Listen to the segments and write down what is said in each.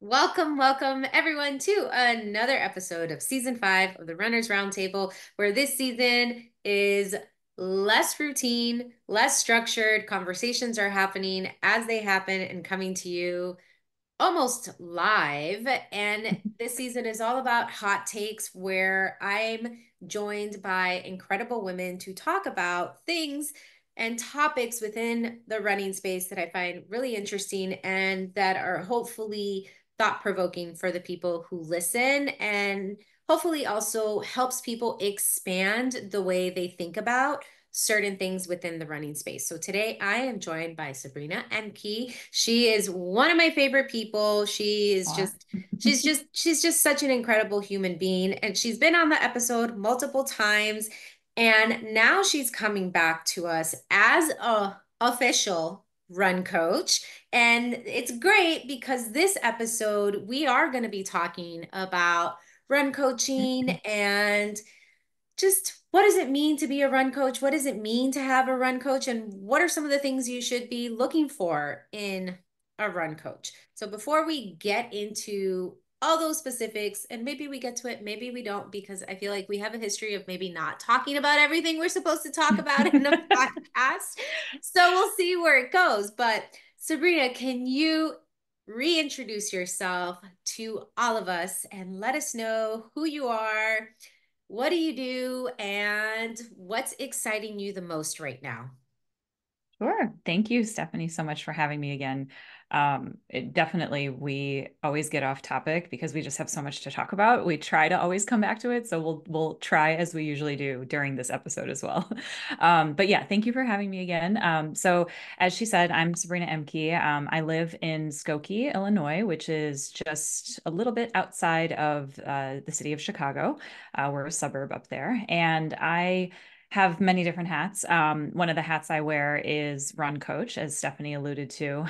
Welcome, welcome everyone to another episode of season 5 of the Runners Roundtable, where this season is less routine, less structured. Conversations are happening as they happen and coming to you almost live. And this season is all about hot takes, where I'm joined by incredible women to talk about things and topics within the running space that I find really interesting and that are hopefully thought provoking for the people who listen, and hopefully also helps people expand the way they think about certain things within the running space. So today I am joined by Sabrina Ehmke. She is one of my favorite people. Aw. She's just such an incredible human being, and she's been on the episode multiple times, and now she's coming back to us as a official run coach. And it's great because this episode we are going to be talking about run coaching and just what does it mean to be a run coach? What does it mean to have a run coach? And what are some of the things you should be looking for in a run coach? So before we get into all those specifics, and maybe we get to it, maybe we don't, because I feel like we have a history of maybe not talking about everything we're supposed to talk about in a podcast. So we'll see where it goes. But Sabrina, can you reintroduce yourself to all of us and let us know who you are? What do you do and what's exciting you the most right now? Sure. Thank you, Stephanie, so much for having me again. We always get off topic because we just have so much to talk about. We try to always come back to it, so we'll try as we usually do during this episode as well. But yeah, thank you for having me again. So as she said, I'm Sabrina Ehmke. I live in Skokie, Illinois, which is just a little bit outside of the city of Chicago. We're a suburb up there, and I have many different hats. One of the hats I wear is run coach, as Stephanie alluded to.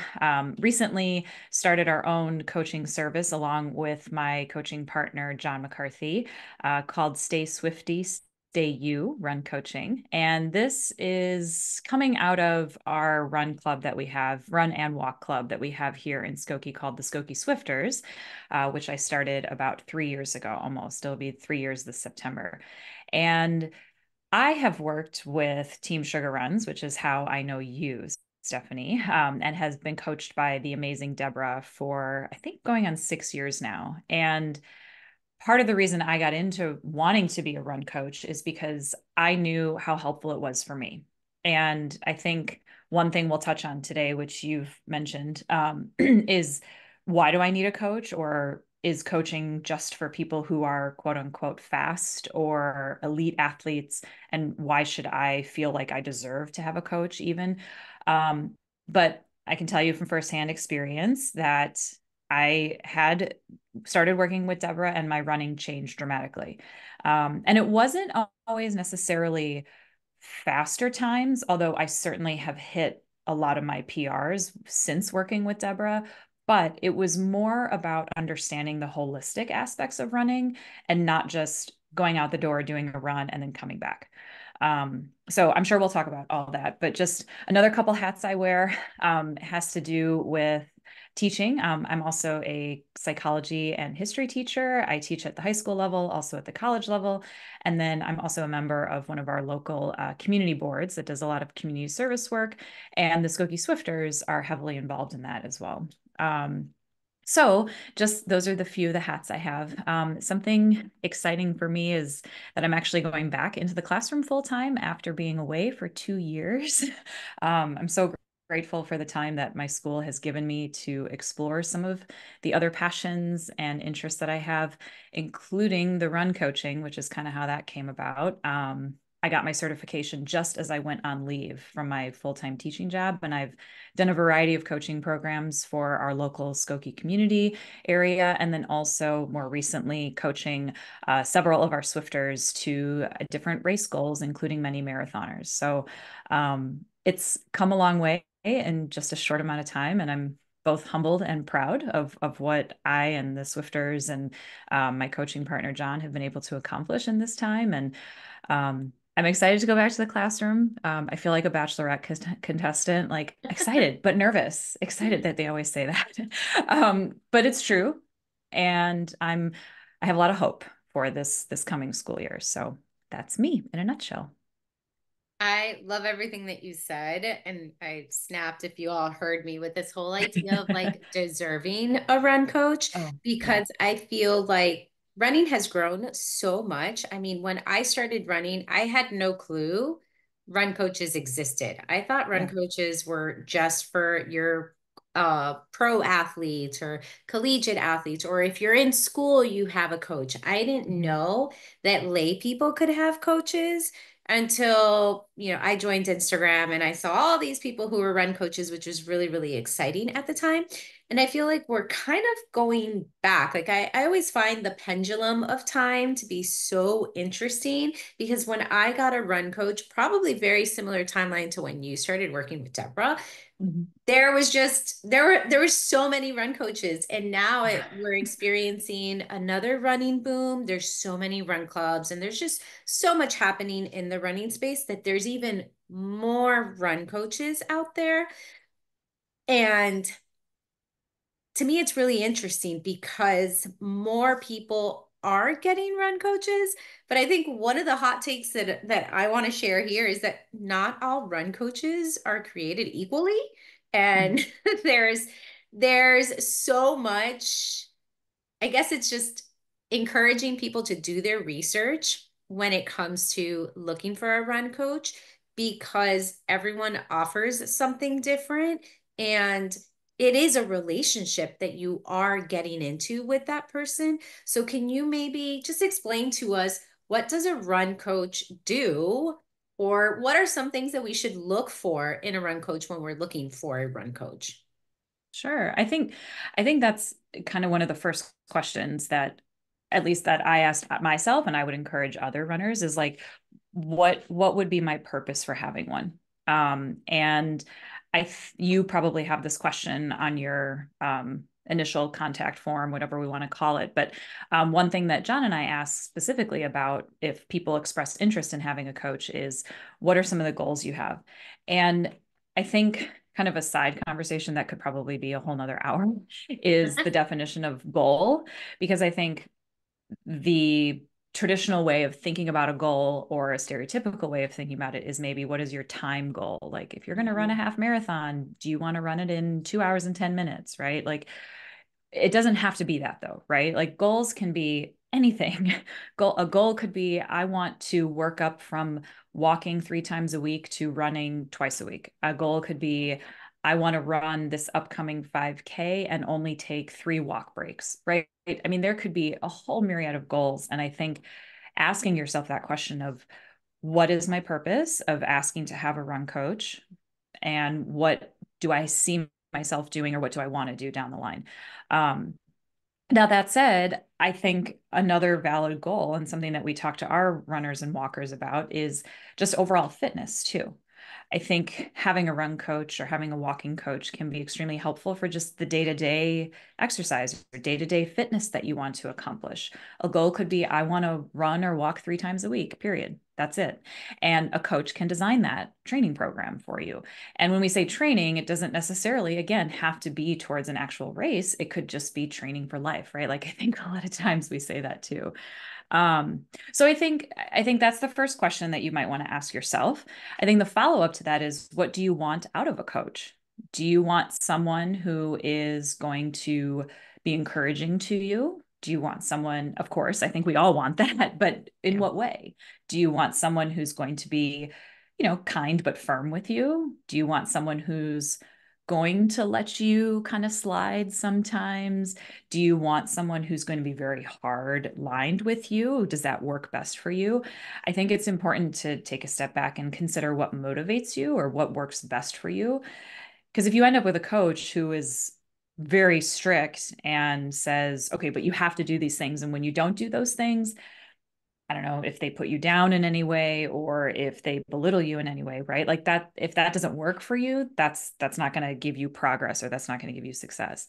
Recently started our own coaching service along with my coaching partner, John McCarthy, called Stay Swifty, Stay You Run Coaching. And this is coming out of our run club that we have, run and walk club that we have here in Skokie called the Skokie Swifters, which I started about 3 years ago almost. It'll be 3 years this September. And I have worked with Team Sugar Runs, which is how I know you, Stephanie, and has been coached by the amazing Deborah for, I think, going on 6 years now. And part of the reason I got into wanting to be a run coach is because I knew how helpful it was for me. And I think one thing we'll touch on today, which you've mentioned, is why do I need a coach, or is coaching just for people who are quote unquote fast or elite athletes? And why should I feel like I deserve to have a coach even? But I can tell you from firsthand experience that I had started working with Deborah and my running changed dramatically. And it wasn't always necessarily faster times, although I certainly have hit a lot of my PRs since working with Deborah. But it was more about understanding the holistic aspects of running and not just going out the door, doing a run, and then coming back. So I'm sure we'll talk about all that, but just another couple hats I wear has to do with teaching. I'm also a psychology and history teacher. I teach at the high school level, also at the college level. And then I'm also a member of one of our local community boards that does a lot of community service work. And the Skokie Swifters are heavily involved in that as well. So just those are the few of the hats I have. Something exciting for me is that I'm actually going back into the classroom full time after being away for 2 years. I'm so grateful for the time that my school has given me to explore some of the other passions and interests that I have, including the run coaching, which is kind of how that came about. I got my certification just as I went on leave from my full-time teaching job, and I've done a variety of coaching programs for our local Skokie community area, and then also more recently coaching several of our Swifters to different race goals, including many marathoners. So it's come a long way in just a short amount of time, and I'm both humbled and proud of what I and the Swifters and my coaching partner John have been able to accomplish in this time. And I'm excited to go back to the classroom. I feel like a bachelorette contestant, like excited but nervous. Excited that they always say that, but it's true, and I have a lot of hope for this coming school year. So that's me in a nutshell. I love everything that you said. And I snapped if you all heard me with this whole idea of like deserving a run coach, Oh, yeah. because I feel like running has grown so much. I mean, when I started running, I had no clue run coaches existed. I thought run Yeah. coaches were just for your pro athletes or collegiate athletes, or if you're in school, you have a coach. I didn't Mhm. know that lay people could have coaches until, I joined Instagram and I saw all these people who were run coaches, which was really, really exciting at the time. And I feel like we're kind of going back. Like I always find the pendulum of time to be so interesting, because when I got a run coach, probably very similar timeline to when you started working with Deborah, Mhm. there were so many run coaches, and now we're experiencing another running boom. There's so many run clubs, and there's just so much happening in the running space that there's even more run coaches out there. And to me, it's really interesting because more people are getting run coaches. But I think one of the hot takes that I want to share here is that not all run coaches are created equally. And Mhm. there's there's so much. I guess it's just encouraging people to do their research when it comes to looking for a run coach, because everyone offers something different, and it is a relationship that you are getting into with that person. So can you maybe just explain to us, what does a run coach do, or what are some things that we should look for in a run coach when we're looking for a run coach? Sure. I think that's kind of one of the first questions that at least that I asked myself, and I would encourage other runners, is like, what would be my purpose for having one? And you probably have this question on your initial contact form, whatever we want to call it. But one thing that John and I asked specifically about if people express interest in having a coach is, what are some of the goals you have? And I think kind of a side conversation that could probably be a whole nother hour is the definition of goal, because I think the traditional way of thinking about a goal, or a stereotypical way of thinking about it, is maybe, what is your time goal? Like, if you're going to run a Mhm. half marathon, do you want to run it in 2 hours and 10 minutes, right? Like, it doesn't have to be that though, right? Like, goals can be anything. A goal could be, I want to work up from walking 3 times a week to running twice a week. A goal could be, I want to run this upcoming 5K and only take 3 walk breaks, right? I mean, there could be a whole myriad of goals. And I think asking yourself that question of, what is my purpose of asking to have a run coach, and what do I see myself doing, or what do I want to do down the line? Um, Now, that said, I think another valid goal, and something that we talk to our runners and walkers about, is just overall fitness too. I think having a run coach or having a walking coach can be extremely helpful for just the day-to-day exercise or day-to-day fitness that you want to accomplish. A goal could be, I want to run or walk 3 times a week, period. That's it. And a coach can design that training program for you. And when we say training, it doesn't necessarily, again, have to be towards an actual race. It could just be training for life, right? Like, I think a lot of times we say that too. So I think that's the first question that you might want to ask yourself. I think the follow-up to that is, what do you want out of a coach? Do you want someone who is going to be encouraging to you? Do you want someone, of course, I think we all want that, but in Yeah. what way? Do you want someone who's going to be, kind but firm with you? Do you want someone who's going to let you kind of slide sometimes? Do you want someone who's going to be very hard lined with you? Does that work best for you? I think it's important to take a step back and consider what motivates you, or what works best for you. Because if you end up with a coach who is very strict and says, okay, but you have to do these things, and when you don't do those things, I don't know if they put you down in any way, or if they belittle you in any way, right? Like that, if that doesn't work for you, that's not going to give you progress, or that's not going to give you success.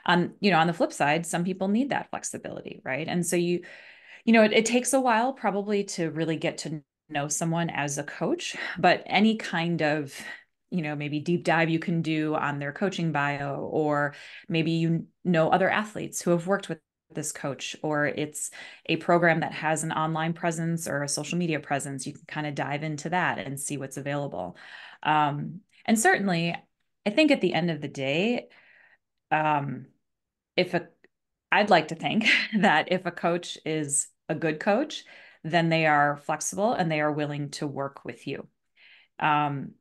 On the flip side, some people need that flexibility, right? And so it takes a while probably to really get to know someone as a coach, but any kind of, maybe deep dive you can do on their coaching bio, or maybe other athletes who have worked with this coach, or it's a program that has an online presence or a social media presence. You can kind of dive into that and see what's available. And certainly, I think at the end of the day, um, if a I'd like to think that if a coach is a good coach, then they are flexible and they are willing to work with you. Um,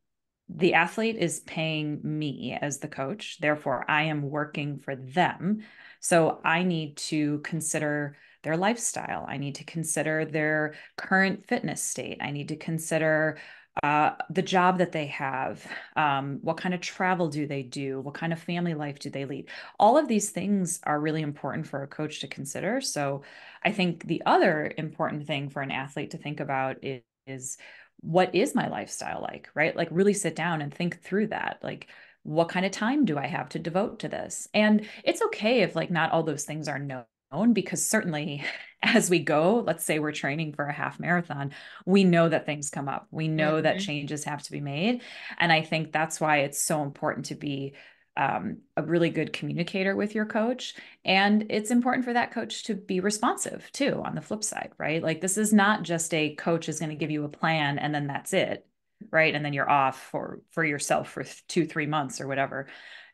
the athlete is paying me as the coach, therefore, I am working for them. So I need to consider their lifestyle. I need to consider their current fitness state. I need to consider the job that they have. What kind of travel do they do? What kind of family life do they lead? All of these things are really important for a coach to consider. So I think the other important thing for an athlete to think about is what is my lifestyle like, right? Like really sit down and think through that. Like, what kind of time do I have to devote to this? And it's okay if like not all those things are known, because certainly as we go, let's say we're training for a half marathon, we know that things come up. We know that Mhm. changes have to be made. And I think that's why it's so important to be a really good communicator with your coach. And it's important for that coach to be responsive too, on the flip side, right? Like, this is not just a coach is going to give you a plan and then that's it, right? And then you're off for yourself for 2, 3 months or whatever.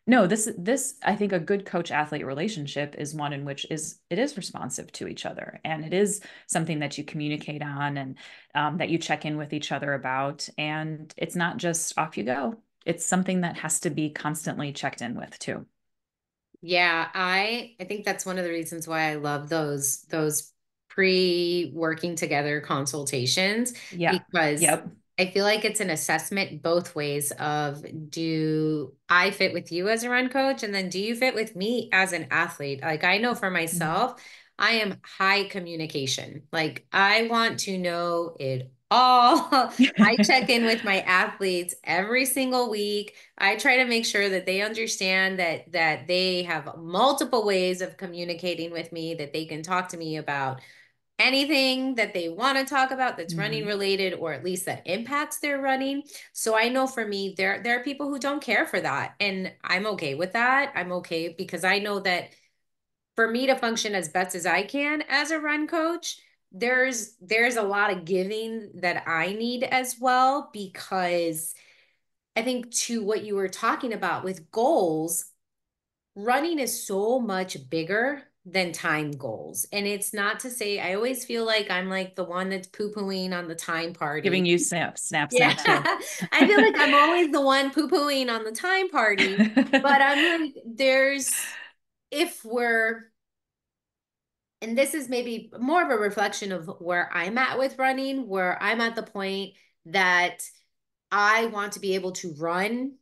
No, this I think a good coach athlete relationship is one in which it is responsive to each other, and it is something that you communicate on, and that you check in with each other about, and it's not just off you go. It's something that has to be constantly checked in with too. Yeah, I think that's one of the reasons why I love those pre-working together consultations, Yeah. because Yep. I feel like it's an assessment both ways of, do I fit with you as a run coach, and then do you fit with me as an athlete? Like, I know for Mhm. myself, I am high communication. Like, I want to know it all. I check in with my athletes every single week. I try to make sure that they understand that they have multiple ways of communicating with me, that they can talk to me about anything that they want to talk about that's running Mhm. related, or at least that impacts their running. So I know for me, there are people who don't care for that, and I'm okay with that. I'm okay because I know that for me to function as best as I can as a run coach, there's a lot of giving that I need as well, because I think to what you were talking about with goals, running is so much bigger than time goals. And it's not to say, I always feel like I'm like the one that's poo-pooing on the time Giving party. you snap Yeah. too. I feel like I'm always the one poo-pooing on the time party. But I'm like, if we're, and this is maybe more of a reflection of where I'm at with running, where I'm at the point that I want to be able to run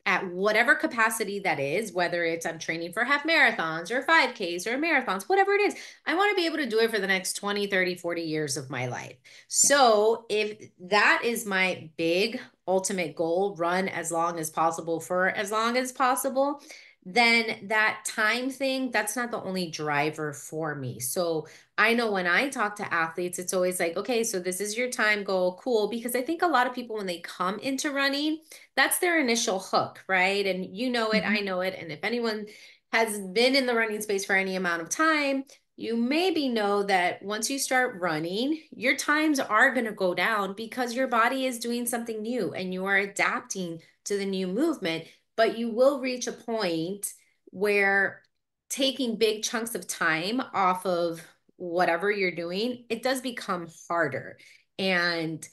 at whatever capacity that is, whether it's I'm training for half marathons or 5Ks or marathons, whatever it is. I want to be able to do it for the next 20, 30, 40 years of my life. Yeah. So if that is my big ultimate goal, run as long as possible for as long as possible, then that time thing, that's not the only driver for me. So I know when I talk to athletes, it's always like, okay, so this is your time goal. Cool. Because I think a lot of people, when they come into running, that's their initial hook, right? And you know it, I Mhm. know it. And if anyone has been in the running space for any amount of time, you maybe know that once you start running, your times are going to go down because your body is doing something new and you are adapting to the new movement. But you will reach a point where taking big chunks of time off of whatever you're doing, it does become harder. And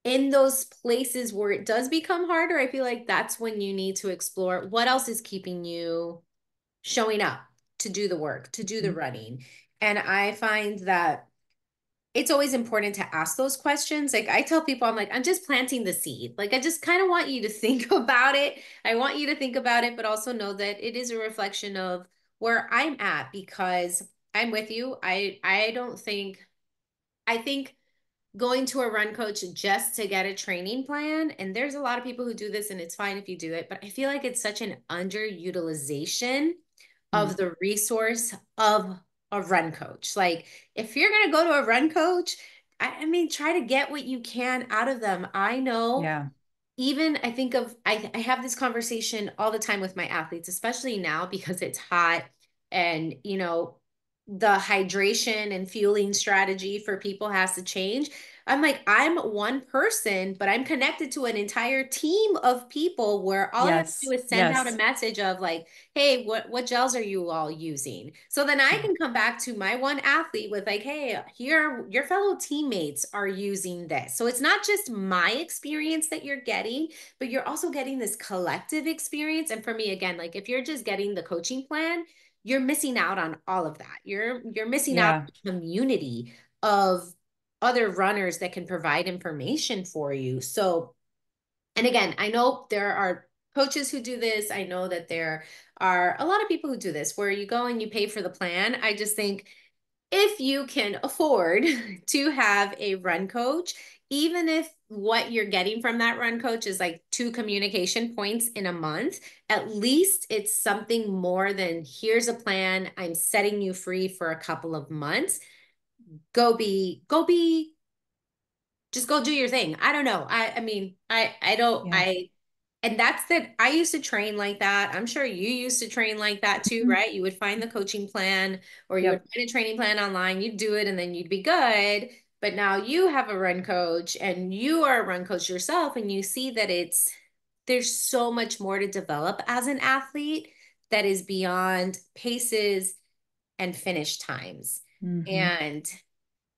in those places where it does become harder, I feel like that's when you need to explore what else is keeping you showing up to do the work, to do the Mhm. running. And I find that it's always important to ask those questions. Like, I tell people, I'm like, I'm just planting the seed. Like, I just kind of want you to think about it. I want you to think about it, but also know that it is a reflection of where I'm at, because I'm with you. I don't think, I think going to a run coach just to get a training plan, and there's a lot of people who do this and it's fine if you do it, but I feel like it's such an underutilization of Mhm. the resource of a run coach. Like, if you're going to go to a run coach, I mean, try to get what you can out of them. I know, Yeah. even I think of, I have this conversation all the time with my athletes, especially now because it's hot and, the hydration and fueling strategy for people has to change. I'm like, I'm one person, but I'm connected to an entire team of people where all I have to do Yes. is send out a Yes. message of like, hey, what gels are you all using? So then I Yeah. can come back to my one athlete with like, hey, here your fellow teammates are using this. So it's not just my experience that you're getting, but you're also getting this collective experience. And for me, again, like if you're just getting the coaching plan, you're missing out on all of that. You're missing out Yeah. on the community of other runners that can provide information for you. So, and again, I know there are coaches who do this. I know that there are a lot of people who do this where you go and you pay for the plan. I just think if you can afford to have a run coach, even if what you're getting from that run coach is like 2 communication points in a month, at least it's something more than here's a plan. I'm setting you free for a couple of months. Just go do your thing. I don't know. I mean, I don't Yeah. I and that's that I used to train like that. I'm sure you used to train like that too, Mhm. right? You would find the coaching plan or you would Yep. find a training plan online, you'd do it and then you'd be good. But now you have a run coach and you are a run coach yourself and you see that there's so much more to develop as an athlete that is beyond paces and finish times. Hmm. And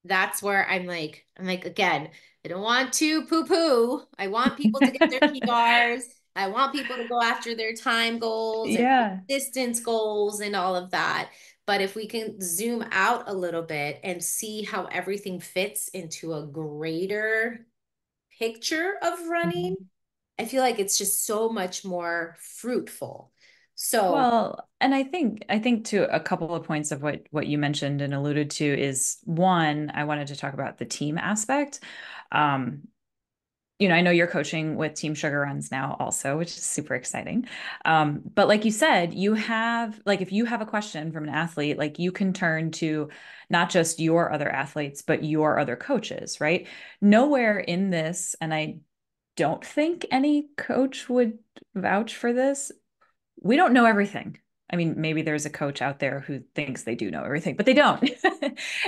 that's where I'm like, again, I don't want to poo poo. I want people to get their PRs. I want people to go after their time goals and Yeah. distance goals and all of that. But if we can zoom out a little bit and see how everything fits into a greater picture of running, Mhm. I feel like it's just so much more fruitful. So, Well, and I think to a couple of points of what you mentioned and alluded to is one, I wanted to talk about the team aspect. Um, I know you're coaching with Team Sugar Runs now also, which is super exciting. But like you said, you have like if you have a question from an athlete, like you can turn to not just your other athletes, but your other coaches, right? Nowhere in this, and I don't think any coach would vouch for this, we don't know everything. I mean, maybe there's a coach out there who thinks they do know everything, but they don't.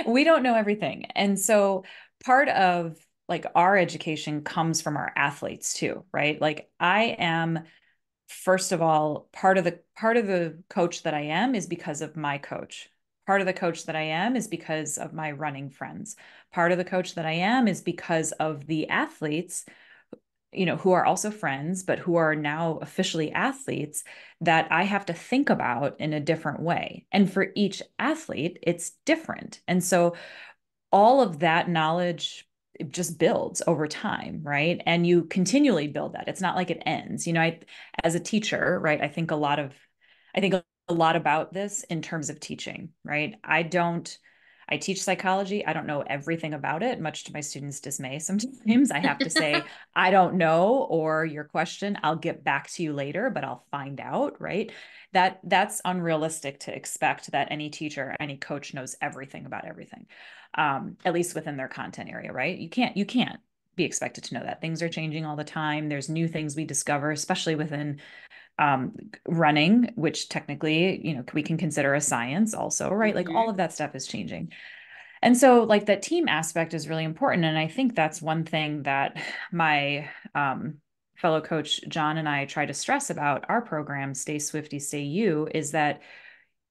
We don't know everything. And so part of like our education comes from our athletes too, right? Like I am first of all, part of the coach that I am is because of my coach. Part of the coach that I am is because of my running friends. Part of the coach that I am is because of the athletes who are also friends, but who are now officially athletes that I have to think about in a different way. And for each athlete, it's different. And so all of that knowledge just builds over time, right? And you continually build that. It's not like it ends. As a teacher, right, I think a lot about this in terms of teaching, right? I teach psychology. I don't know everything about it, much to my students' dismay. Sometimes I have to say, I don't know, or your question, I'll get back to you later, but I'll find out, right? That's unrealistic to expect that any teacher, any coach knows everything about everything, at least within their content area, right? You can't be expected to know that. Things are changing all the time. There's new things we discover, especially within um, running, which technically, we can consider a science also, right? Like all mhm. of that stuff is changing. And so, like, that team aspect is really important. And I think that's one thing that my fellow coach John and I try to stress about our program, Stay Swifty, Stay You, is that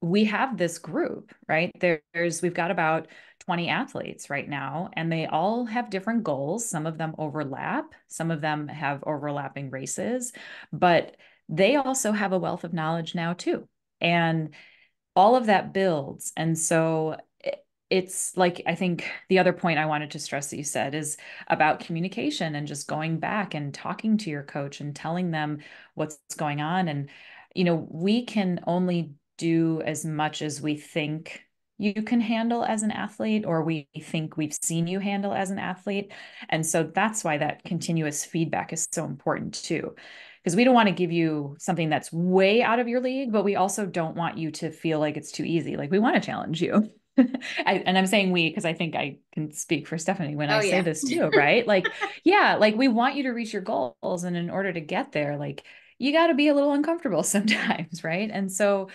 we have this group, right? We've got about 20 athletes right now, and they all have different goals. Some of them overlap, some of them have overlapping races, but they also have a wealth of knowledge now too. And all of that builds. And so it's like, I think the other point I wanted to stress that you said is about communication and just going back and talking to your coach and telling them what's going on. And, we can only do as much as we think you can handle as an athlete, or we think we've seen you handle as an athlete. And so that's why that continuous feedback is so important too, because we don't want to give you something that's way out of your league, but we also don't want you to feel like it's too easy. Like we want to challenge you. And I'm saying we because I think I can speak for Stephanie when Oh I say yeah. this too, right? Like, yeah, like we want you to reach your goals. And in order to get there, like you got to be a little uncomfortable sometimes, right? And so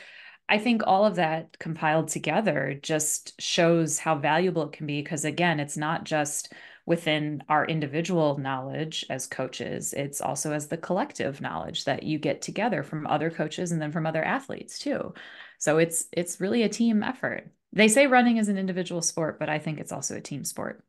I think all of that compiled together just shows how valuable it can be. Because again, it's not just within our individual knowledge as coaches, it's also as the collective knowledge that you get together from other coaches and then from other athletes too. So it's really a team effort. They say running is an individual sport, but I think it's also a team sport.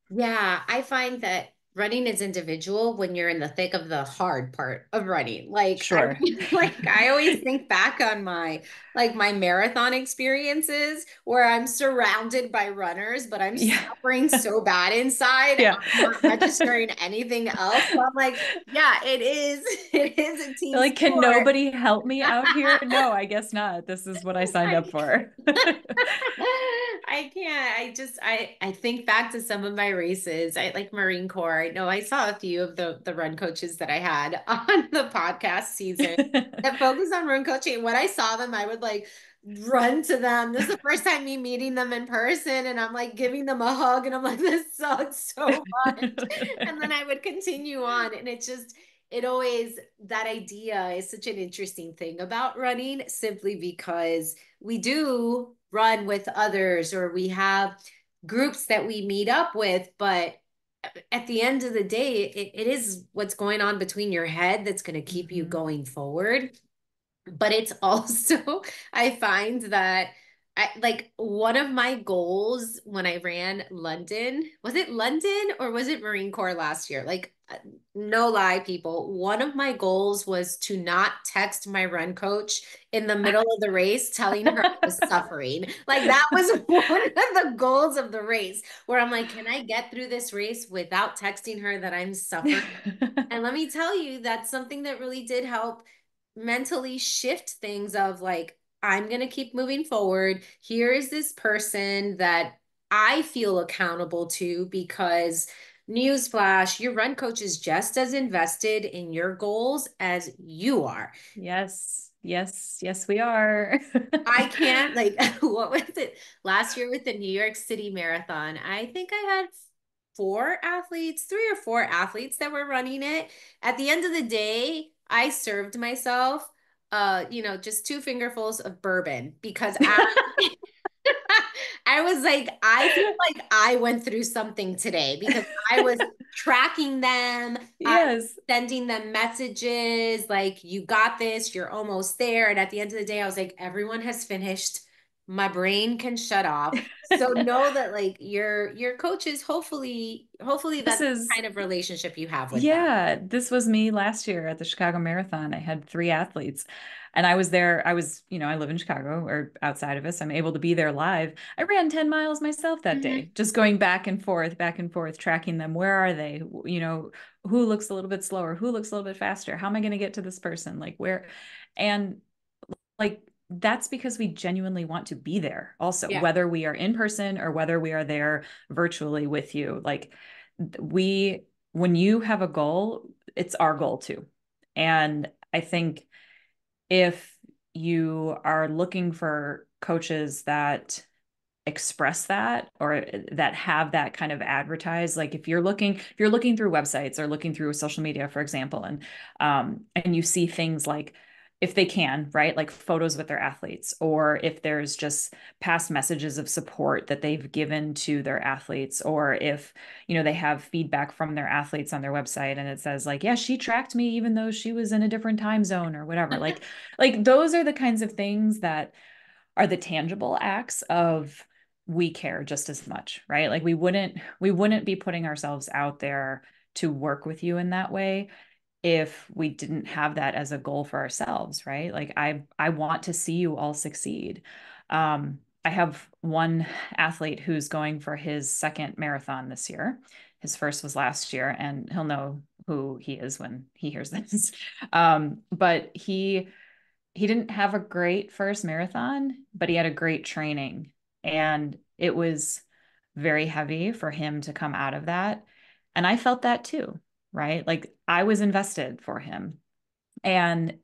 Yeah, I find that running is individual when you're in the thick of the hard part of running. Like I Sure. like I always think back on my marathon experiences where I'm surrounded by runners, but I'm Yeah. suffering so bad inside. Yeah. I'm not registering anything else. So I'm like, yeah, it is it is a team Like, can sport. nobody help me out here? No, I guess not. This is what I signed up I for. I can't. I think back to some of my races. I like Marine Corps. I know I saw a few of the run coaches that I had on the podcast season that focused on run coaching. When I saw them, I would like run to them. This is the first time me meeting them in person, and I'm like giving them a hug, and I'm like, this sucks so much. And then I would continue on, and it always, that idea is such an interesting thing about running simply because we do run with others or we have groups that we meet up with, but at the end of the day, it is what's going on between your head that's going to keep you Mhm. going forward. But it's also, I find that I like one of my goals when I ran London, was it London or was it Marine Corps last year? Like, no lie, people. One of my goals was to not text my run coach in the middle of the race telling her I was suffering. Like, that was one of the goals of the race where I'm like, can I get through this race without texting her that I'm suffering? And let me tell you, that's something that really did help mentally shift things of like, I'm going to keep moving forward. Here is this person that I feel accountable to because newsflash, your run coach is just as invested in your goals as you are. Yes, yes, yes, we are. I can't like what was it last year with the New York City Marathon? I think I had four athletes, three or four athletes that were running it. At the end of the day, I served myself just two fingerfuls of bourbon because I was like, I feel like I went through something today because I was tracking them. I was Yes. sending them messages like, you got this, you're almost there. And at the end of the day, I was like, everyone has finished. My brain can shut off. So know that like your coaches, hopefully This that's the is kind of relationship you have with them. Yeah, this was me last year at the Chicago Marathon. I had three athletes and I was there. I live in Chicago or outside of us. I'm able to be there live. I ran 10 miles myself that Mhm. day, just going back and forth, tracking them. Where are they? Who looks a little bit slower? Who looks a little bit faster? How am I going to get to this person? Like where? And like that's because we genuinely want to be there also, Yeah. whether we are in person or whether we are there virtually with you. Like we when you have a goal, it's our goal too. And I think if you are looking for coaches that express that or that have that kind of advertise, like if you're looking through websites or looking through social media, for example, and you see things like, if they can, right, like photos with their athletes, or if there's just past messages of support that they've given to their athletes, or if they have feedback from their athletes on their website and it says like, yeah, she tracked me even though she was in a different time zone or whatever, like those are the kinds of things that are the tangible acts of, we care just as much, right? Like we wouldn't be putting ourselves out there to work with you in that way if we didn't have that as a goal for ourselves, right? Like I want to see you all succeed. I have one athlete who's going for his second marathon this year. His first was last year, and he'll know who he is when he hears this. But he didn't have a great first marathon, but he had a great training. And it was very heavy for him to come out of that. And I felt that too, right? Like I was invested for him. And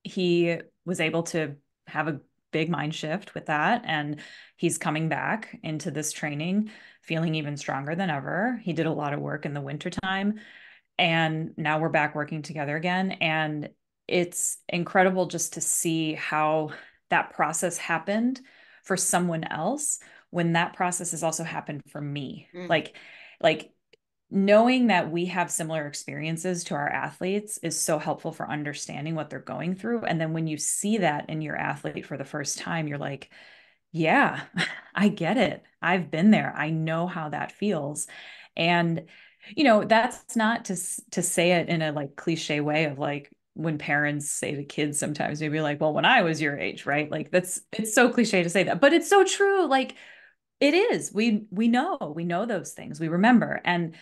he was able to have big mind shift with that. And he's coming back into this training feeling even stronger than ever. He did a lot of work in the wintertime, and now we're back working together again. And it's incredible just to see how that process happened for someone else when that process has also happened for me. Mm. Like knowing that we have similar experiences to our athletes is so helpful for understanding what they're going through. And then when you see that in your athlete for the first time, you're like, yeah, I get it. I've been there. I know how that feels. And, that's not to say it in a like cliche way of like when parents say to kids sometimes, maybe like, well, when I was your age, right? Like it's so cliche to say that, but it's so true. Like it is. We know those things. We remember. And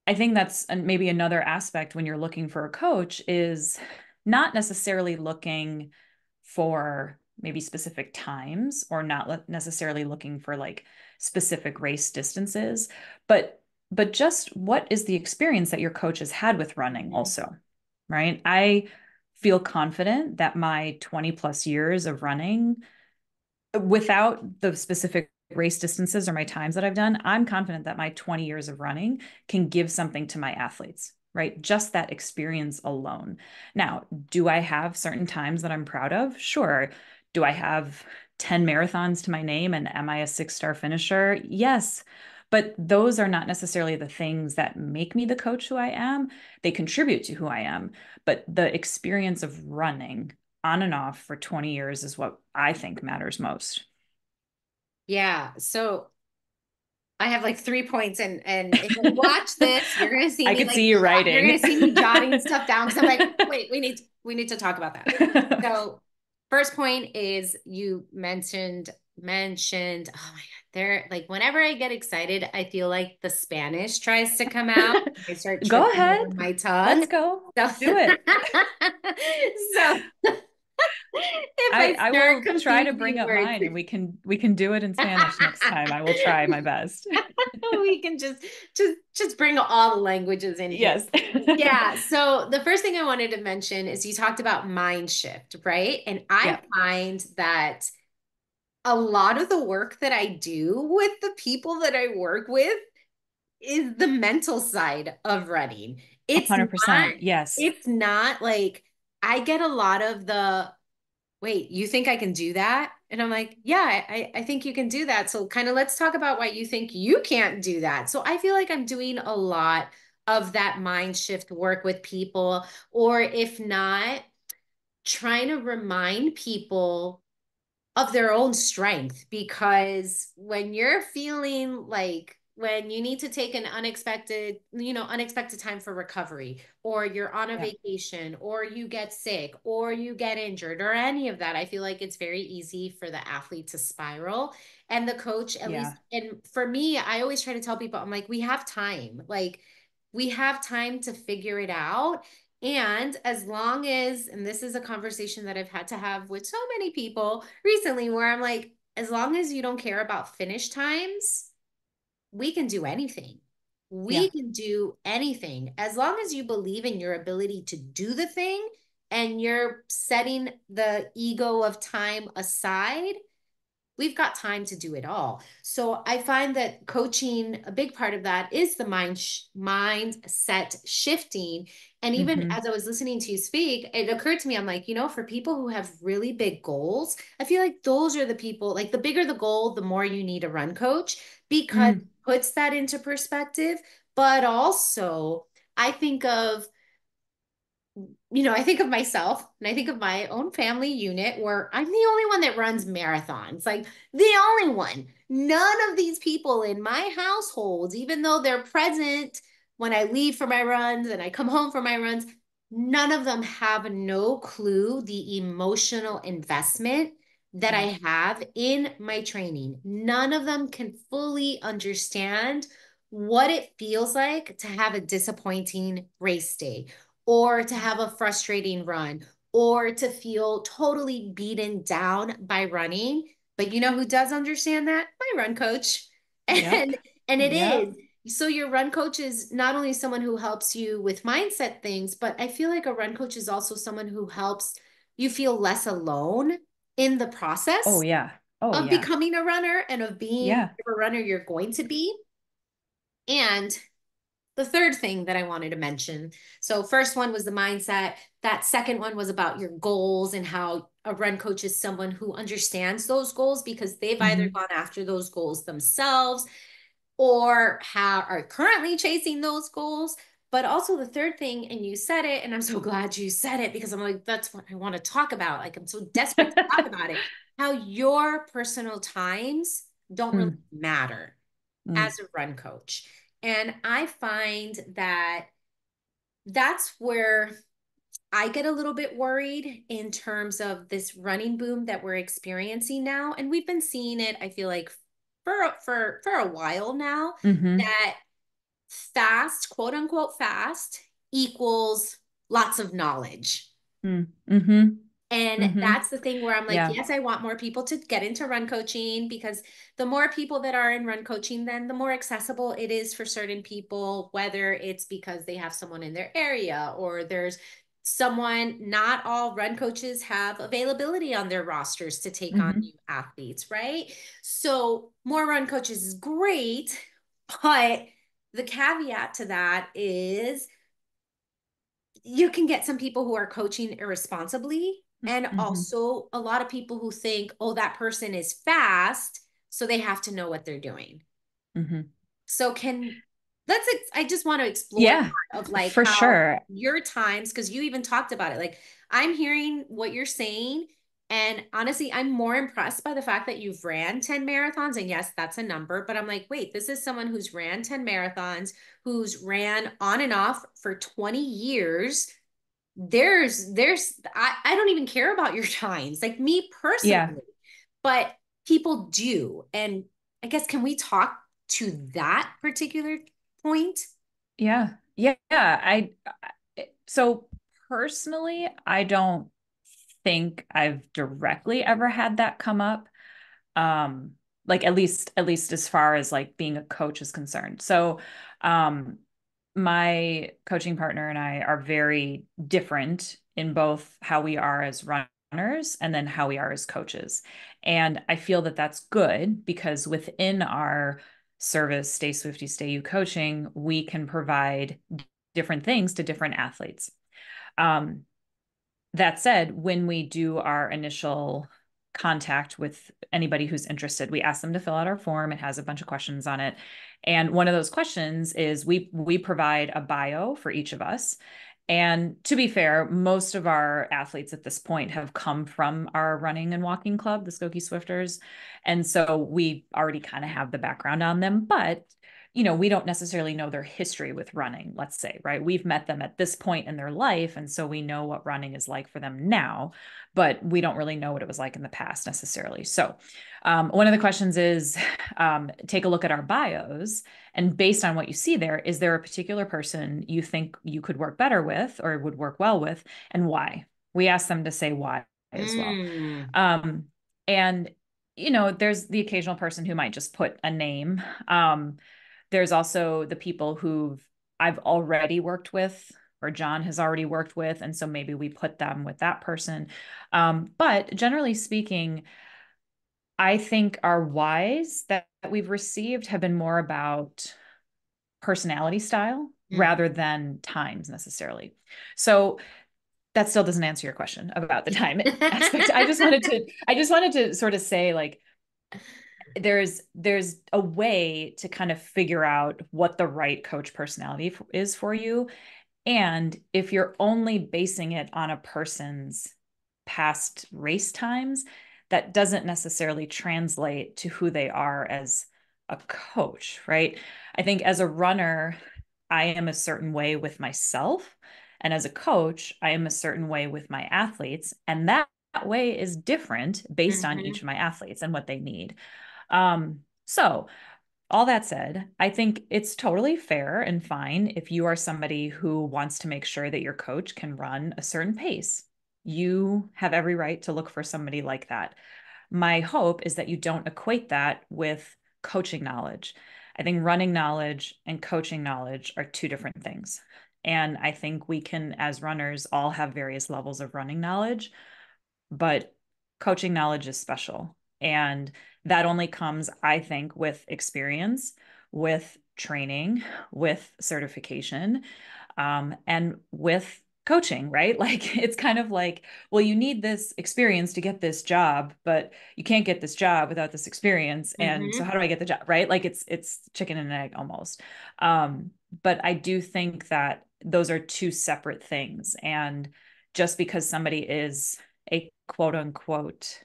I think that's maybe another aspect when you're looking for a coach is not necessarily looking for maybe specific times or not necessarily looking for like specific race distances, but just what is the experience that your coach has had with running Mhm. also, right? I feel confident that my 20 plus years of running without the specific race distances or my times that I've done, I'm confident that my 20 years of running can give something to my athletes, right? Just that experience alone. Now, do I have certain times that I'm proud of? Sure. Do I have 10 marathons to my name and am I a 6-star finisher? Yes. But those are not necessarily the things that make me the coach who I am. They contribute to who I am. But the experience of running on and off for 20 years is what I think matters most. Yeah. So I have like 3 points, and if you watch this, you're gonna see I me could like see you you're gonna writing. see me jotting stuff down because I'm like, wait, we need to talk about that. So first point is you mentioned, oh my God, there like whenever I get excited, I feel like the Spanish tries to come out. I start Go tripping ahead. over my tongue. Let's go. So Do it. so if I I start will try to confusing bring up words. mine and we can do it in Spanish next time. I will try my best. We can just bring all the languages in here. Yes. Yeah. So the first thing I wanted to mention is you talked about mind shift, right? And I Yeah, find that a lot of the work that I do with the people that I work with is the mental side of running. It's not, 100%. Yes. it's not like I get a lot of the wait, you think I can do that? And I'm like, yeah, I think you can do that. So kind of let's talk about why you think you can't do that. So I feel like I'm doing a lot of that mind shift work with people, or if not, trying to remind people of their own strength, because when you're feeling like when you need to take an unexpected time for recovery, or you're on a Yeah. vacation, or you get sick, or you get injured, or any of that, I feel like it's very easy for the athlete to spiral. And the coach, at least, Yeah. and for me, I always try to tell people, I'm like, we have time. Like, we have time to figure it out. And as long as, and this is a conversation that I've had to have with so many people recently, where I'm like, as long as you don't care about finish times, we can do anything. Yeah. We can do anything as long as you believe in your ability to do the thing and you're setting the ego of time aside. We've got time to do it all. So I find that coaching, a big part of that is the mindset shifting. And even Hmm. as I was listening to you speak, it occurred to me, I'm like, for people who have really big goals, I feel like those are the people, like the bigger the goal, the more you need a run coach, because it Mm. puts that into perspective. But also, I think of I think of myself and I think of my own family unit where I'm the only one that runs marathons, like the only one. None of these people in my household, even though they're present when I leave for my runs and I come home for my runs, none of them have no clue the emotional investment that Yeah. I have in my training. None of them can fully understand what it feels like to have a disappointing race day, or to have a frustrating run, or to feel totally beaten down by running. But you know who does understand that? My run coach. Yep. And it Yep. is. So your run coach is not only someone who helps you with mindset things, but I feel like a run coach is also someone who helps you feel less alone in the Oh process yeah. Oh of yeah. becoming a runner and of being Yeah. whatever runner you're going to be. And the third thing that I wanted to mention. So, first one was the mindset. That second one was about your goals and how a run coach is someone who understands those goals because they've either Hmm. gone after those goals themselves or are currently chasing those goals. But also the third thing, and you said it, and I'm so glad you said it because I'm like, that's what I want to talk about. Like, I'm so desperate to talk about it. How your personal times don't really Mm, matter mm, as a run coach. And I find that that's where I get a little bit worried in terms of this running boom that we're experiencing now. And we've been seeing it, I feel like, for a while now, hmm. that fast, quote unquote fast, equals lots of knowledge. Mm, hmm. And Hmm. that's the thing where I'm like, Yeah. yes, I want more people to get into run coaching because the more people that are in run coaching, then the more accessible it is for certain people, whether it's because they have someone in their area or there's someone, not all run coaches have availability on their rosters to take on Hmm. new athletes, right? So more run coaches is great, but the caveat to that is you can get some people who are coaching irresponsibly and Hmm. also a lot of people who think, oh, that person is fast, so they have to know what they're doing. Hmm. So I just want to explore Yeah, part of like for how sure. your times, because you even talked about it. Like I'm hearing what you're saying. And honestly, I'm more impressed by the fact that you've ran 10 marathons. And yes, that's a number, but I'm like, wait, this is someone who's ran 10 marathons, who's ran on and off for 20 years. I don't even care about your times, like me Yeah. personally, but people do. And I guess, can we talk to that particular point? Yeah. Yeah. So personally, I don't think I've directly ever had that come up. Um, like at least as far as like being a coach is concerned. So, um, my coaching partner and I are very different in both how we are as runners and then how we are as coaches. And I feel that that's good because within our service, Stay Swifty, Stay You coaching, we can provide different things to different athletes. Um, that said, when we do our initial contact with anybody who's interested, we ask them to fill out our form. It has a bunch of questions on it. And one of those questions is we provide a bio for each of us. And to be fair, most of our athletes at this point have come from our running and walking club, the Skokie Swifters. And so we already kind of have the background on them. But we don't necessarily know their history with running, let's say, right? We've met them at this point in their life. And so we know what running is like for them now, but we don't really know what it was like in the past necessarily. So, one of the questions is take a look at our bios. And based on what you see there, is there a particular person you think you could work better with or would work well with, and why? We ask them to say why as well. Mm. Um, and there's the occasional person who might just put a name. There's also the people who I've already worked with or John has already worked with. And so maybe we put them with that person. But generally speaking, I think our whys that we've received have been more about personality style rather Mhm. than times necessarily. So that still doesn't answer your question about the time aspect. I just wanted to sort of say like there's a way to kind of figure out what the right coach personality is for you. And if you're only basing it on a person's past race times, that doesn't necessarily translate to who they are as a coach, right? I think as a runner, I am a certain way with myself. And as a coach, I am a certain way with my athletes. And that way is different based on each Mhm. of my athletes and what they need. So all that said, I think it's totally fair and fine if you are somebody who wants to make sure that your coach can run a certain pace. You have every right to look for somebody like that. My hope is that you don't equate that with coaching knowledge. I think running knowledge and coaching knowledge are two different things. And I think we can, as runners, all have various levels of running knowledge, but coaching knowledge is special. And that only comes, I think, with experience, with training, with certification, and with coaching, right? Like it's kind of like, well, you need this experience to get this job, but you can't get this job without this experience. And so Mm-hmm. how do I get the job, right? Like it's chicken and egg almost. But I do think that those are two separate things. And just because somebody is a quote unquote,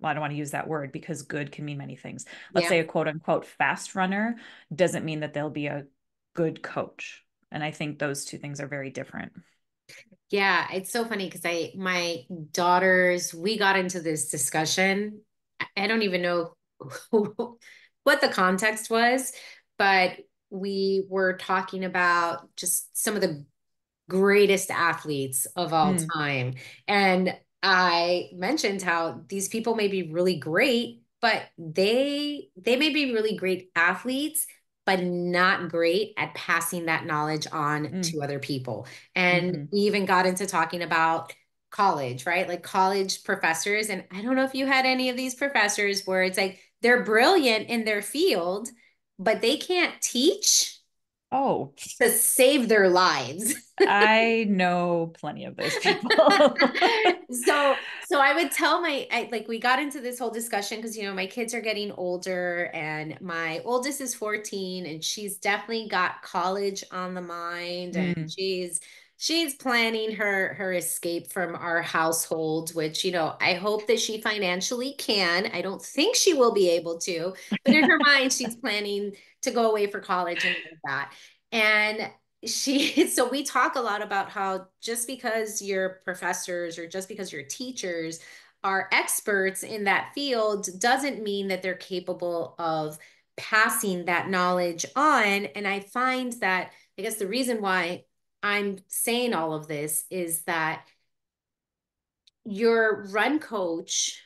well, I don't want to use that word because good can mean many things. Let's Yeah. say a quote unquote fast runner doesn't mean that they'll be a good coach. And I think those two things are very different. Yeah, it's so funny because my daughters, we got into this discussion. I don't even know what the context was, but we were talking about just some of the greatest athletes of all Mm, time. And I mentioned how these people may be really great, but they may be really great athletes, but not great at passing that knowledge on mm, to other people. And mm-hmm. we even got into talking about college, right? Like college professors. And I don't know if you had any of these professors where it's like they're brilliant in their field, but they can't teach Oh, to save their lives. I know plenty of those people. So I would tell like we got into this whole discussion because my kids are getting older and my oldest is 14 and she's definitely got college on the mind and Mm. she's planning her escape from our household, which I hope that she financially can. I don't think she will be able to, but in her mind she's planning to go away for college and all of that. And so we talk a lot about how just because your professors or just because your teachers are experts in that field doesn't mean that they're capable of passing that knowledge on. And I find that, I guess the reason why I'm saying all of this is that your run coach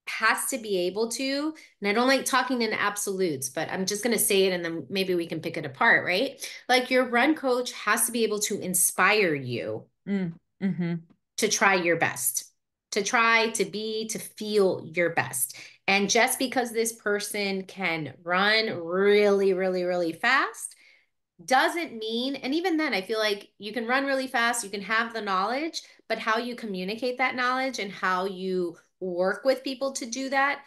has to be able to, and I don't like talking in absolutes, but I'm just going to say it and then maybe we can pick it apart, right? Like your run coach has to be able to inspire you Mm, mm-hmm. to try your best, to try to to feel your best. And just because this person can run really, really, really fast doesn't mean, and even then, I feel like you can run really fast, you can have the knowledge, but how you communicate that knowledge and how you work with people to do that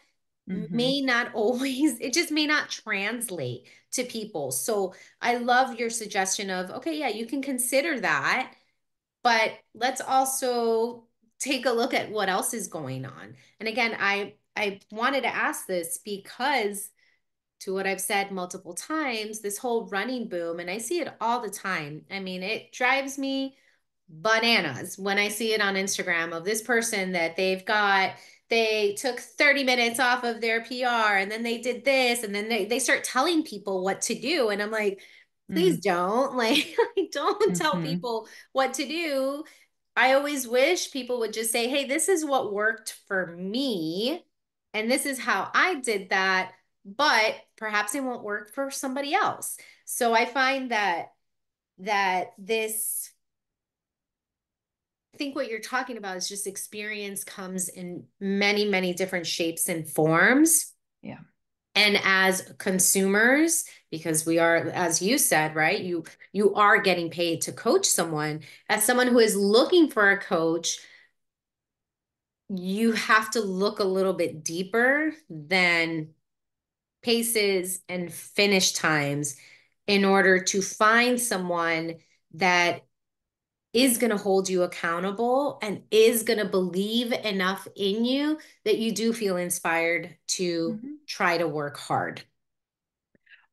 Mm-hmm. may not always, it just may not translate to people. So I love your suggestion of, okay, yeah, you can consider that, but let's also take a look at what else is going on. And again, I wanted to ask this because to what I've said multiple times, this whole running boom, and I see it all the time. I mean, it drives me bananas when I see it on Instagram of this person that they took 30 minutes off of their PR and then they did this and then they start telling people what to do. And I'm like, please Mm, don't like don't tell mm-hmm. people what to do. I always wish people would just say, hey, this is what worked for me. And this is how I did that, but perhaps it won't work for somebody else. So I find that this I think what you're talking about is just experience comes in many, many different shapes and forms. Yeah. And as consumers, because we are, as you said, right, you are getting paid to coach someone. As someone who is looking for a coach, you have to look a little bit deeper than paces and finish times in order to find someone that is going to hold you accountable and is going to believe enough in you that you do feel inspired to Mm-hmm. try to work hard.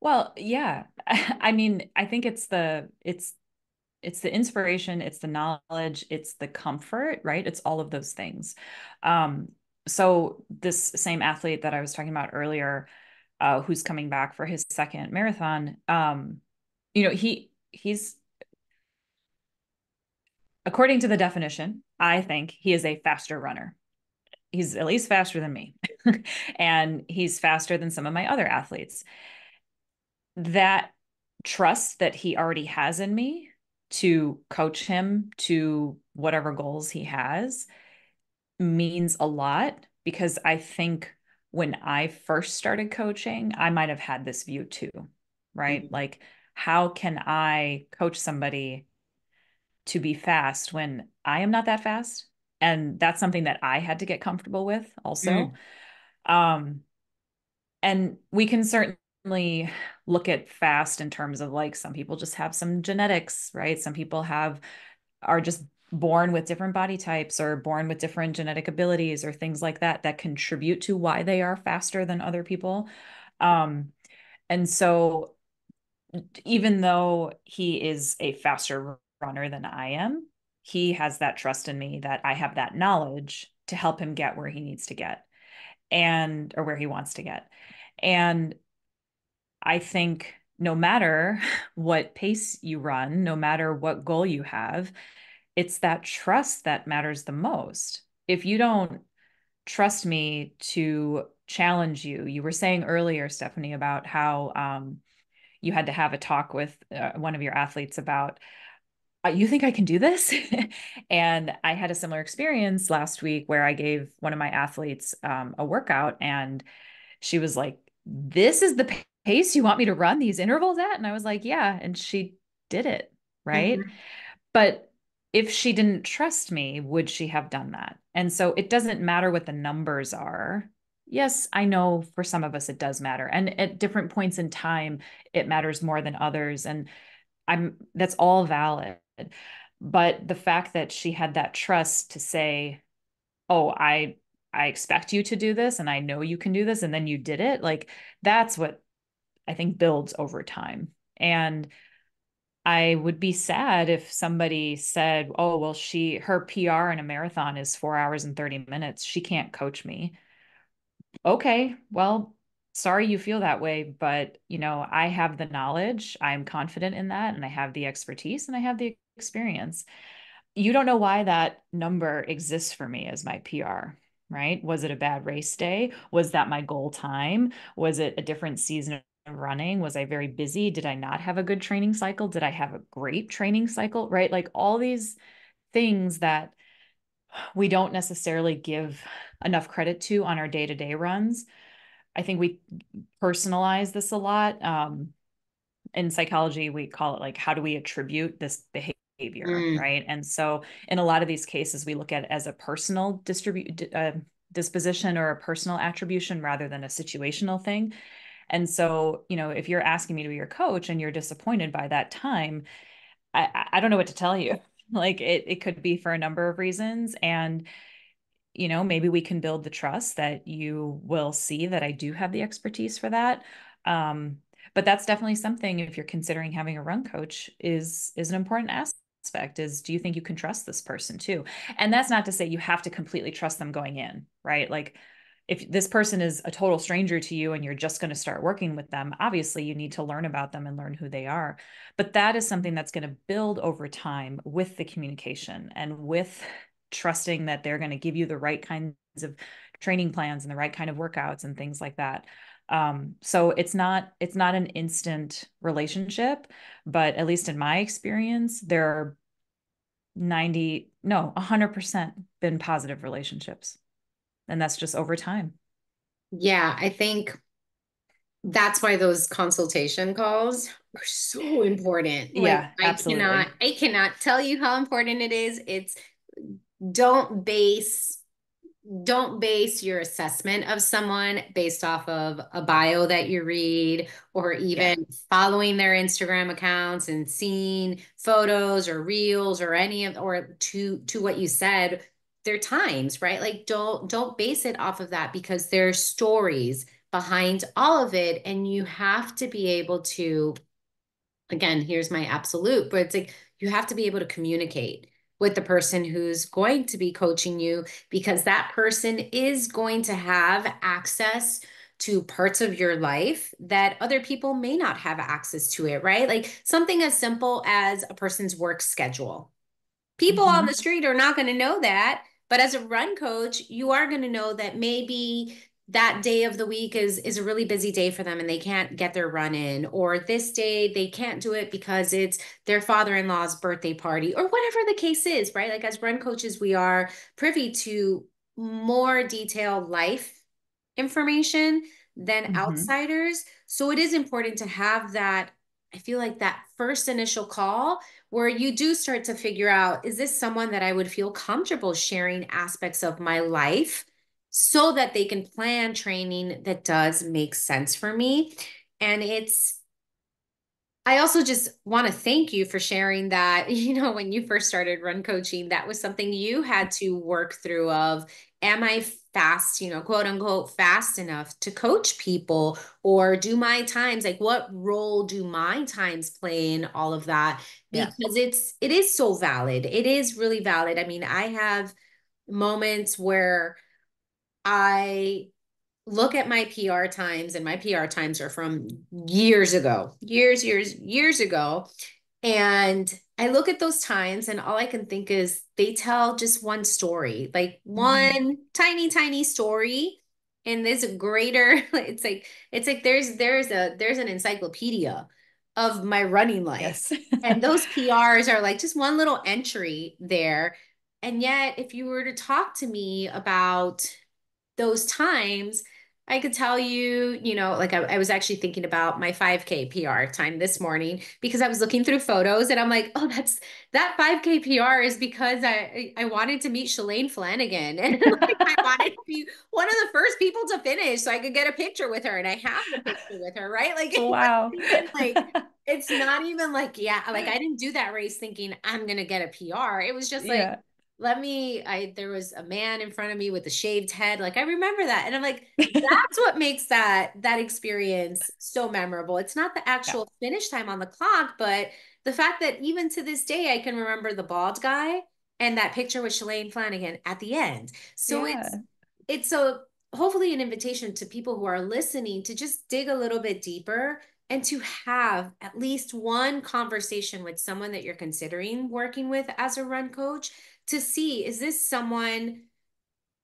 Well, yeah. I mean, I think it's the inspiration, it's the knowledge, it's the comfort, right? It's all of those things. Um, so this same athlete that I was talking about earlier, who's coming back for his second marathon, he's according to the definition, I think he is a faster runner. He's at least faster than me. And he's faster than some of my other athletes. That trust that he already has in me to coach him to whatever goals he has means a lot because I think when I first started coaching, I might have had this view too, right? Mhm. Like, how can I coach somebody to be fast when I am not that fast? And that's something that I had to get comfortable with also. Mm. Um, and we can certainly look at fast in terms of like some people just have some genetics, right? Some people are just born with different body types or born with different genetic abilities or things like that that contribute to why they are faster than other people. Um, and so even though he is a faster runner than I am, he has that trust in me that I have that knowledge to help him get where he needs to get and or where he wants to get. And I think no matter what pace you run, no matter what goal you have, it's that trust that matters the most. If you don't trust me to challenge you, you were saying earlier, Stephanie, about how you had to have a talk with one of your athletes about, you think I can do this? And I had a similar experience last week where I gave one of my athletes a workout, and she was like, "This is the pace you want me to run these intervals at?" And I was like, "Yeah." And she did it, right? Mhm. But if she didn't trust me, would she have done that? And so it doesn't matter what the numbers are. Yes, I know for some of us it does matter. And at different points in time, it matters more than others. And that's all valid. But the fact that she had that trust to say, "Oh, I expect you to do this and I know you can do this," and then you did it, like that's what I think builds over time. And I would be sad if somebody said, "Oh, well, her PR in a marathon is 4 hours and 30 minutes. She can't coach me." Okay, well, sorry you feel that way, but I have the knowledge, I'm confident in that, and I have the expertise and I have the experience. You don't know why that number exists for me as my PR, right? Was it a bad race day? Was that my goal time? Was it a different season of running? Was I very busy? Did I not have a good training cycle? Did I have a great training cycle, right? Like all these things that we don't necessarily give enough credit to on our day-to-day runs. I think we personalize this a lot. In psychology, we call it like, how do we attribute this behavior, Mm. right? And so in a lot of these cases, we look at it as a personal disposition or a personal attribution rather than a situational thing. And so, if you're asking me to be your coach and you're disappointed by that time, I don't know what to tell you. Like it could be for a number of reasons. And maybe we can build the trust that you will see that I do have the expertise for that. But that's definitely something, if you're considering having a run coach, is an important aspect. Is, do you think you can trust this person too? And that's not to say you have to completely trust them going in, right? Like if this person is a total stranger to you and you're just going to start working with them, obviously you need to learn about them and learn who they are. But that is something that's going to build over time with the communication and with trusting that they're going to give you the right kinds of training plans and the right kind of workouts and things like that. So it's not an instant relationship, but at least in my experience, there are 90, no, 100% been positive relationships. And that's just over time. Yeah, I think that's why those consultation calls are so important. Like Yeah, absolutely. I cannot tell you how important it is. It's don't base don't base your assessment of someone based off of a bio that you read or Yeah. even following their Instagram accounts and seeing photos or reels or any of or to what you said, their times, right? Like don't base it off of that because there's stories behind all of it and you have to be able to, again, here's my absolute, but it's like you have to be able to communicate with the person who's going to be coaching you because that person is going to have access to parts of your life that other people may not have access to it, right? Like something as simple as a person's work schedule. People on the Hmm. street are not going to know that, but as a run coach, you are going to know that maybe that day of the week is a really busy day for them and they can't get their run in, or this day they can't do it because it's their father-in-law's birthday party or whatever the case is, right? Like as run coaches, we are privy to more detailed life information than Hmm. outsiders. So it is important to have that. I feel like that first initial call where you do start to figure out, is this someone that I would feel comfortable sharing aspects of my life so that they can plan training that does make sense for me? And I also just want to thank you for sharing that, when you first started run coaching, that was something you had to work through of, am I fast, quote unquote, fast enough to coach people, or do my times, like what role do my times play in all of that? Yeah. Because it is so valid. It is really valid. I mean, I have moments where I look at my PR times, and my PR times are from years ago, years ago. And I look at those times, and all I can think is they tell just one story, like Hmm. one tiny, tiny story. And this greater, it's like there's an encyclopedia of my running life. Yes. And those PRs are like just one little entry there. And yet, if you were to talk to me about those times, I could tell you, like I was actually thinking about my 5K PR time this morning because I was looking through photos and I'm like, oh, that 5K PR is because I wanted to meet Shalane Flanagan and like I wanted to be one of the first people to finish so I could get a picture with her, and I have the picture with her, right? Like Wow. it's not even like, yeah, like I didn't do that race thinking I'm gonna get a PR. It was just like, Yeah. there was a man in front of me with a shaved head. Like I remember that. And I'm like, that's what makes that experience so memorable. It's not the Yeah. actual finish time on the clock, but the fact that even to this day I can remember the bald guy and that picture with Shalane Flanagan at the end. So Yeah. it's so hopefully an invitation to people who are listening to just dig a little bit deeper and to have at least one conversation with someone that you're considering working with as a run coach to see, is this someone,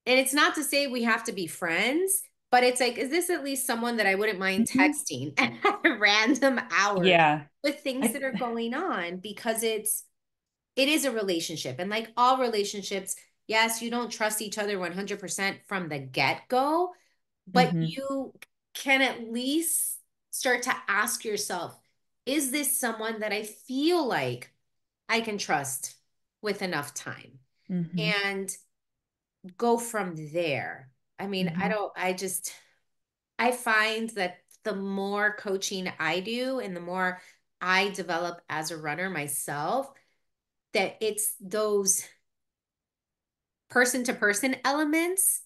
and it's not to say we have to be friends, but it's like, is this at least someone that I wouldn't mind Mhm. texting at random hours Yeah. with things I, that are going on? Because it is a relationship. And like all relationships, yes, you don't trust each other 100% from the get-go, but hmm. you can at least start to ask yourself, is this someone that I feel like I can trust with enough time? Hmm. And go from there. I mean, Hmm. I find that the more coaching I do and the more I develop as a runner myself, that it's those person to person elements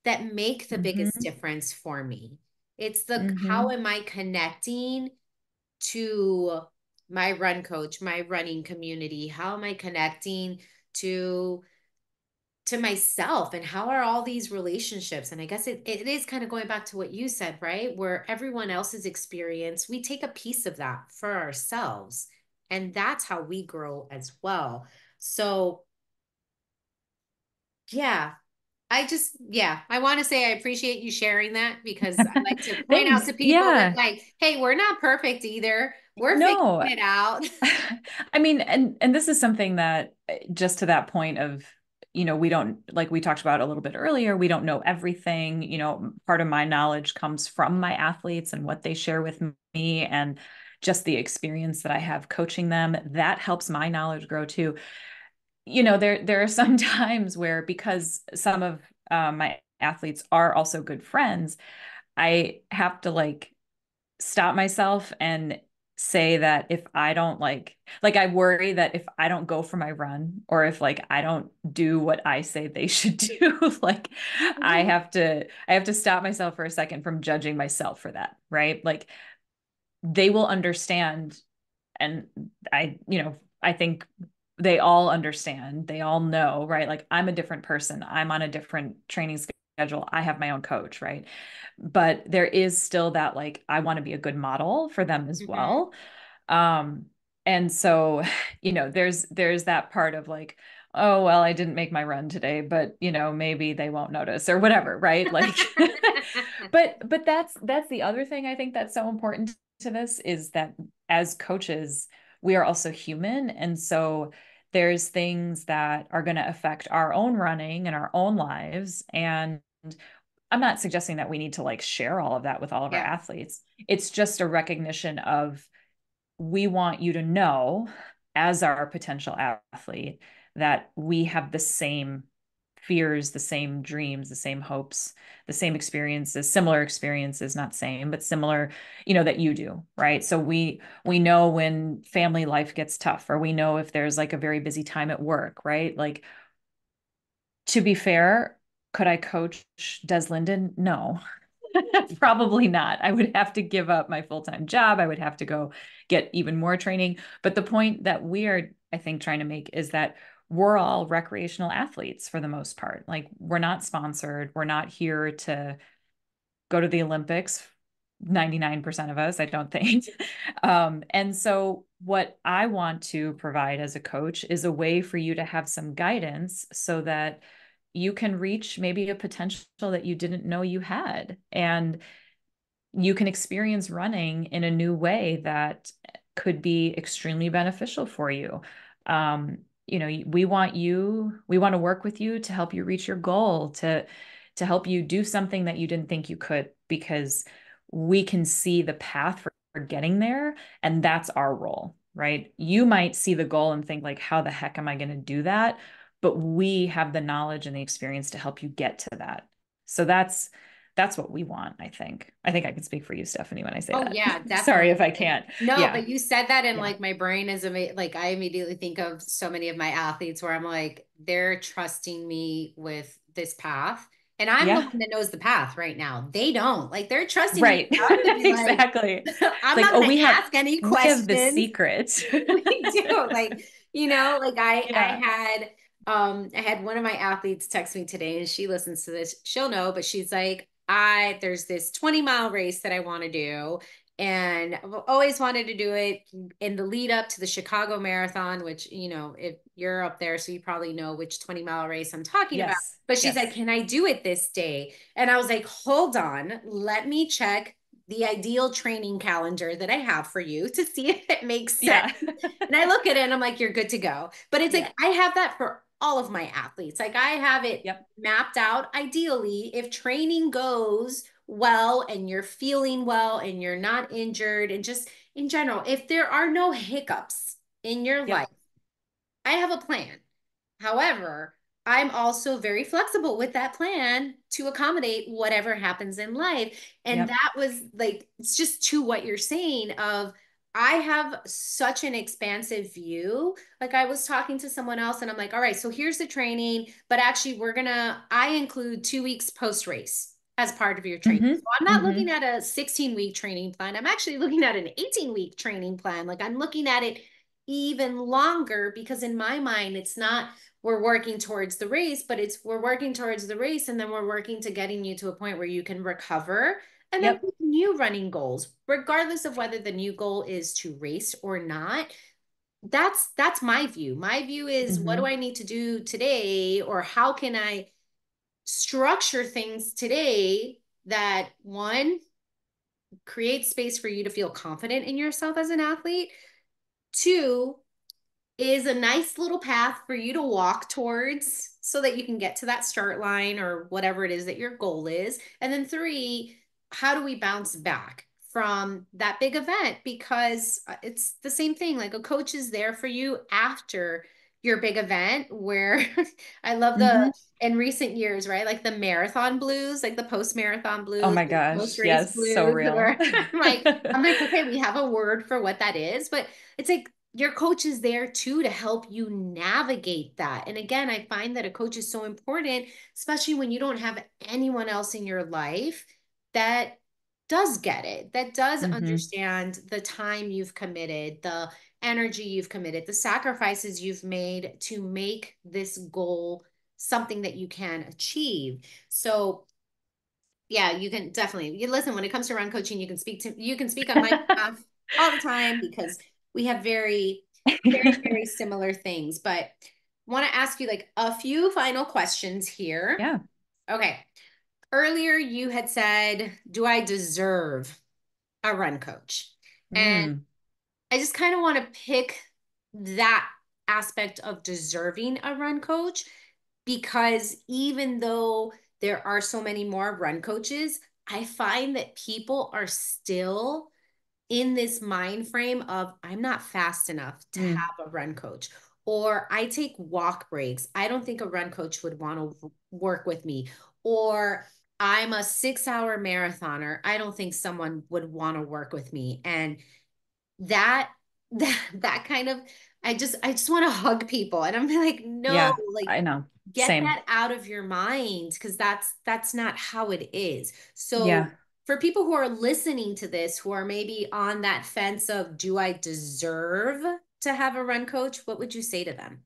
that make the biggest Hmm. difference for me. It's the, how Hmm. am I connecting to my run coach, my running community? How am I connecting to myself, and how are all these relationships? And I guess it is kind of going back to what you said, right? Where everyone else's experience, we take a piece of that for ourselves. And that's how we grow as well. So yeah, I want to say I appreciate you sharing that because I like to point out Thanks. to people that, Yeah. like, hey, we're not perfect either. We're figuring No. it out. I mean, and this is something that just to that point of, we don't, like we talked about a little bit earlier, we don't know everything. Part of my knowledge comes from my athletes and what they share with me and just the experience that I have coaching them. That helps my knowledge grow too. There are some times where because some of my athletes are also good friends, I have to like stop myself and say that if I don't like I worry that if I don't go for my run or if like I don't do what I say they should do, like I have to stop myself for a second from judging myself for that, right? Like they will understand and I think they all understand, they all know, right? Like I'm a different person, I'm on a different training schedule, I have my own coach, right? But there is still that like I want to be a good model for them as Mhm. well. um and so there's that part of like, oh well, I didn't make my run today, but maybe they won't notice or whatever, right? Like but that's the other thing I think that's so important to this is that as coaches we are also human, and so there's things that are going to affect our own running and our own lives. And I'm not suggesting that we need to like share all of that with all of our Yeah. athletes. It's just a recognition of, we want you to know, as our potential athlete, that we have the same fears, the same dreams, the same hopes, the same experiences, similar experiences, not same, but similar, that you do, right? So we know when family life gets tough, or we know if there's like a very busy time at work, right? Like, to be fair, could I coach Des Linden? No. Probably not. I would have to give up my full-time job. I would have to go get even more training. But the point that we are, I think, trying to make is that we're all recreational athletes for the most part. Like, we're not sponsored. We're not here to go to the Olympics. 99% of us, I don't think. And so what I want to provide as a coach is a way for you to have some guidance so that you can reach maybe a potential that you didn't know you had. And you can experience running in a new way that could be extremely beneficial for you. We want to work with you to help you reach your goal, to help you do something that you didn't think you could, because we can see the path for getting there, and that's our role, right? You might see the goal and think like, how the heck am I going to do that? But we have the knowledge and the experience to help you get to that. So that's what we want, I think. I think I can speak for you, Stephanie, when I say Oh that. yeah, Sorry if I definitely. can't. No, Yeah. but you said that and Yeah. like my brain is like I immediately think of so many of my athletes where I'm like, they're trusting me with this path. And I'm the Yeah. one that knows the path right now. They don't. Like they're trusting me Right. enough to be like, Exactly. It's I'm like, not oh, gonna ask any we have the questions. secret. We do. Like, like Yeah. I had one of my athletes text me today and she listens to this. She'll know, but she's like, there's this 20-mile race that I want to do. And I've always wanted to do it in the lead up to the Chicago Marathon, which, if you're up there, so you probably know which 20-mile race I'm talking about. Yes. But she's like, Yes. can I do it this day? And I was like, hold on, let me check the ideal training calendar that I have for you to see if it makes sense. Yeah. And I look at it and I'm like, you're good to go. But it's Yeah. like, I have that for all of my athletes. Like, I have it Yep. mapped out ideally. If training goes well and you're feeling well and you're not injured, and just in general, if there are no hiccups in your life, Yep. I have a plan. However, I'm also very flexible with that plan to accommodate whatever happens in life. And Yep. that was like, it's just to what you're saying of, I have such an expansive view. Like I was talking to someone else and I'm like, all right, so here's the training, but actually I include 2 weeks post race as part of your training. Mm-hmm. So I'm not looking Mm-hmm. at a 16-week training plan. I'm actually looking at an 18-week training plan. Like I'm looking at it even longer because in my mind, it's not we're working towards the race, but it's we're working towards the race and then we're working to getting you to a point where you can recover and then Yep. pick new running goals, regardless of whether the new goal is to race or not. That's my view. My view is what do Mm-hmm. I need to do today, or how can I structure things today that one creates space for you to feel confident in yourself as an athlete, two is a nice little path for you to walk towards so that you can get to that start line or whatever it is that your goal is. And then three, how do we bounce back from that big event? Because it's the same thing. Like a coach is there for you after your big event, where I love Mm-hmm. in recent years, right? Like the marathon blues, like the post marathon Oh blues, my the post gosh. race Yes. So blues, real. where I'm like, okay, we have a word for what that is, but it's like your coach is there too to help you navigate that. And again, I find that a coach is so important, especially when you don't have anyone else in your life that does get it, that does Mm-hmm. understand the time you've committed, the energy you've committed, the sacrifices you've made to make this goal something that you can achieve. So yeah, you can definitely you listen when it comes to run coaching, you can speak on my behalf all the time because we have very similar things. But want to ask you like a few final questions here. Yeah. Okay. Earlier you had said, do I deserve a run coach? And Mm. I just kind of want to pick that aspect of deserving a run coach, because even though there are so many more run coaches, I find that people are still in this mind frame of I'm not fast enough to Mm, have a run coach, or I take walk breaks. I don't think a run coach would want to work with me, or I'm a 6 hour marathoner. I don't think someone would want to work with me. And that that kind of I just want to hug people, and I'm like, no, yeah, like I know. get Same. that out of your mind, because that's not how it is. So Yeah. for people who are listening to this, who are maybe on that fence of do I deserve to have a run coach, what would you say to them?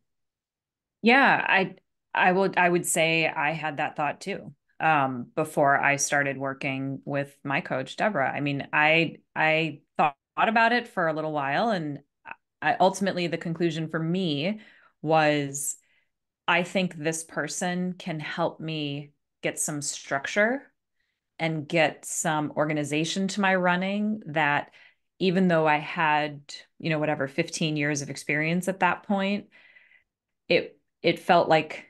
Yeah, I would say I had that thought too. Before I started working with my coach, Deborah. I mean, I thought about it for a little while, and I ultimately the conclusion for me was I think this person can help me get some structure and get some organization to my running that even though I had, whatever 15 years of experience at that point, it felt like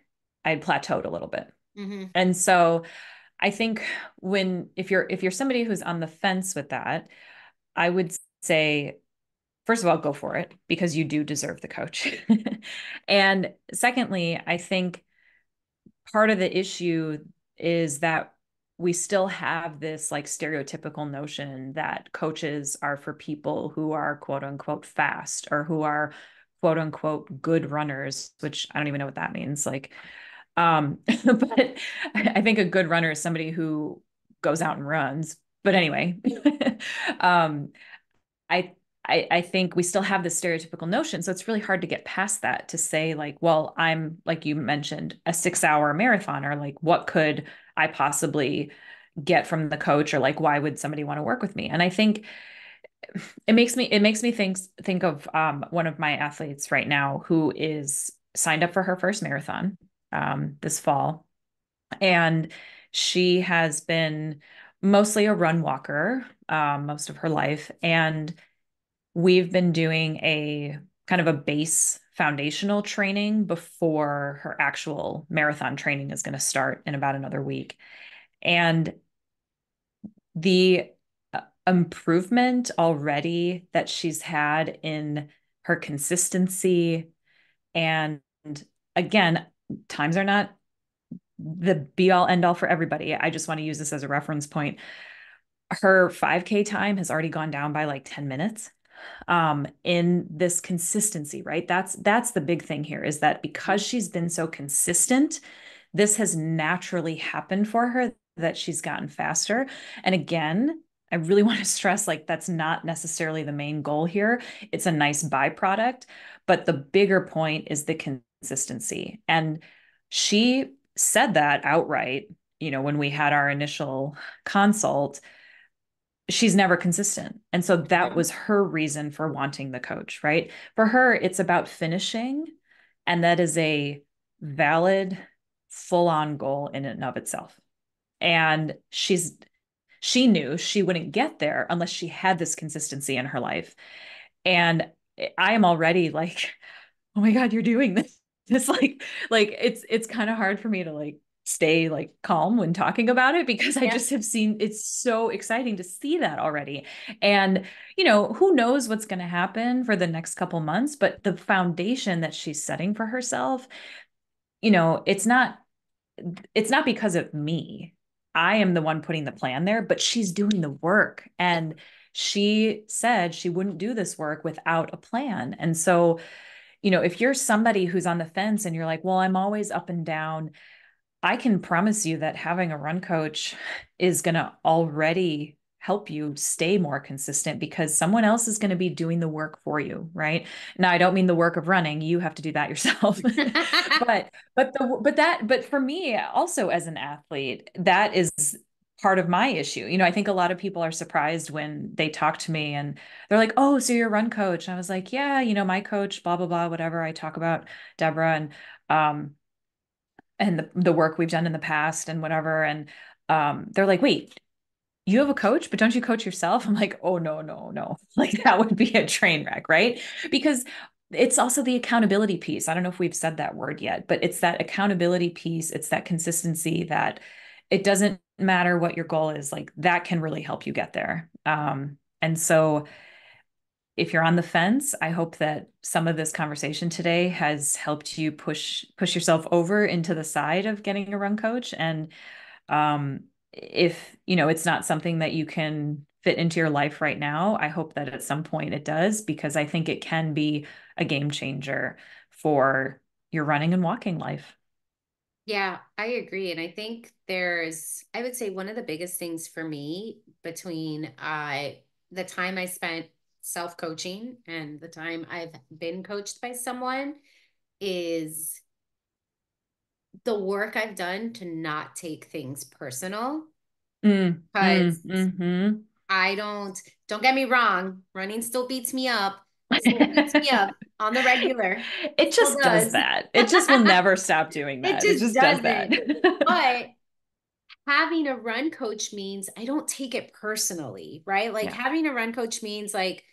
I'd plateaued a little bit. Hmm. And so I think if you're somebody who's on the fence with that, I would say first of all, go for it because you do deserve the coach. And secondly, I think part of the issue is that we still have this like stereotypical notion that coaches are for people who are quote unquote fast or who are quote unquote good runners, which I don't even know what that means. Like, but I think a good runner is somebody who goes out and runs. But anyway, um, I I think we still have this stereotypical notion. So it's really hard to get past that to say, like, well, I'm like you mentioned, a 6 hour marathoner. Like, what could I possibly get from the coach? Or like, why would somebody want to work with me? And I think it makes me think of one of my athletes right now who is signed up for her first marathon this fall. And she has been mostly a run walker most of her life. And we've been doing a kind of a base foundational training before her actual marathon training is going to start in about another week. And the improvement already that she's had in her consistency, and again, times are not the be all end all for everybody. I just want to use this as a reference point. Her 5K time has already gone down by like 10 minutes in this consistency, right? That's the big thing here is that because she's been so consistent, this has naturally happened for her that she's gotten faster. And again, I really want to stress like that's not necessarily the main goal here. It's a nice byproduct, but the bigger point is the consistency. And she said that outright, when we had our initial consult, she's never consistent. And so that Hmm. was her reason for wanting the coach, right? For her, it's about finishing. And that is a valid, full on goal in and of itself. And she knew she wouldn't get there unless she had this consistency in her life. And I am already like, oh my God, you're doing this. It's like it's kind of hard for me to like stay like calm when talking about it because I Yeah. just have seen it's so exciting to see that already. And who knows what's going to happen for the next couple months, but the foundation that she's setting for herself, you know, it's not it's not because of me. I am the one putting the plan there, but she's doing the work. And she said she wouldn't do this work without a plan. And so if you're somebody who's on the fence and you're like, well, I'm always up and down, I can promise you that having a run coach is going to already help you stay more consistent because someone else is going to be doing the work for you, right? Now, I don't mean the work of running, you have to do that yourself. But for me also as an athlete, that is part of my issue. I think a lot of people are surprised when they talk to me and they're like, "Oh, so you're a run coach." And I was like, "Yeah, my coach, blah blah blah, whatever." I talk about Deborah and the work we've done in the past and whatever. And they're like, wait, you have a coach, but don't you coach yourself? I'm like, oh, no, no, no. Like that would be a train wreck, right? Because it's also the accountability piece. I don't know if we've said that word yet, but it's that accountability piece. It's that consistency that it doesn't matter what your goal is, like that can really help you get there. And so if you're on the fence, I hope that some of this conversation today has helped you push yourself over into the side of getting a run coach. And if it's not something that you can fit into your life right now, I hope that at some point it does, because I think it can be a game changer for your running and walking life. Yeah, I agree. And I think I would say one of the biggest things for me between the time I spent self-coaching and the time I've been coached by someone is the work I've done to not take things personal. Because Mm-hmm. don't get me wrong, running still beats me up, still beats me up on the regular, It still just does does. that. It just will never stop doing It that. It just just does that. doesn't. But having a run coach means I don't take it personally, right? Like Yeah. having a run coach means like,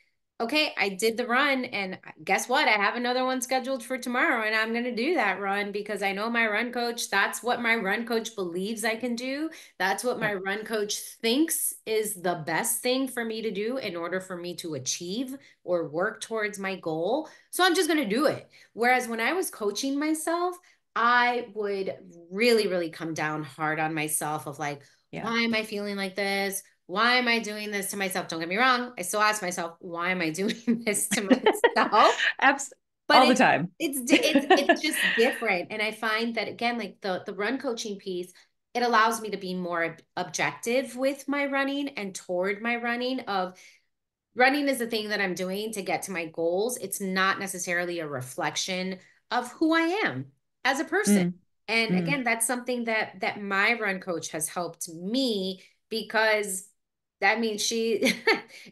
okay, I did the run and guess what? I have another one scheduled for tomorrow and I'm going to do that run because I know my run coach, that's what my run coach believes I can do. That's what my Yep. run coach thinks is the best thing for me to do in order for me to achieve or work towards my goal. So I'm just going to do it. Whereas when I was coaching myself, I would really, really come down hard on myself of like, Yeah. why am I feeling like this? Why am I doing this to myself? Don't get me wrong. I still ask myself, why am I doing this to myself? Abs But all the time. it's just different. And I find that again, like the run coaching piece, it allows me to be more objective with my running and toward my running of running is the thing that I'm doing to get to my goals. It's not necessarily a reflection of who I am as a person. Mm, And mm, again, that's something that my run coach has helped me because that means she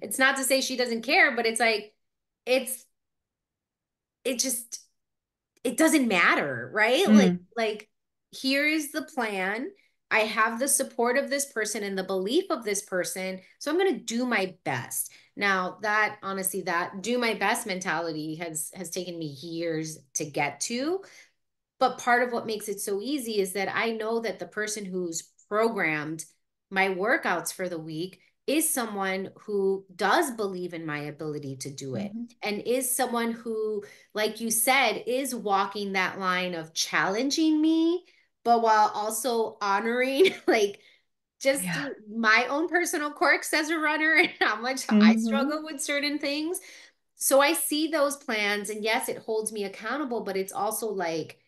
it's not to say she doesn't care, but it's like it's it just it doesn't matter, right? mm, Like here is the plan. I have the support of this person and the belief of this person, so I'm going to do my best. Now, that honestly that do my best mentality has taken me years to get to, but part of what makes it so easy is that I know that the person who's programmed my workouts for the week is someone who does believe in my ability to do it mhm. and is someone who, like you said, is walking that line of challenging me, but while also honoring like just Yeah. my own personal quirks as a runner and how much I Hmm. struggle with certain things. So I see those plans, and yes, it holds me accountable, but it's also like,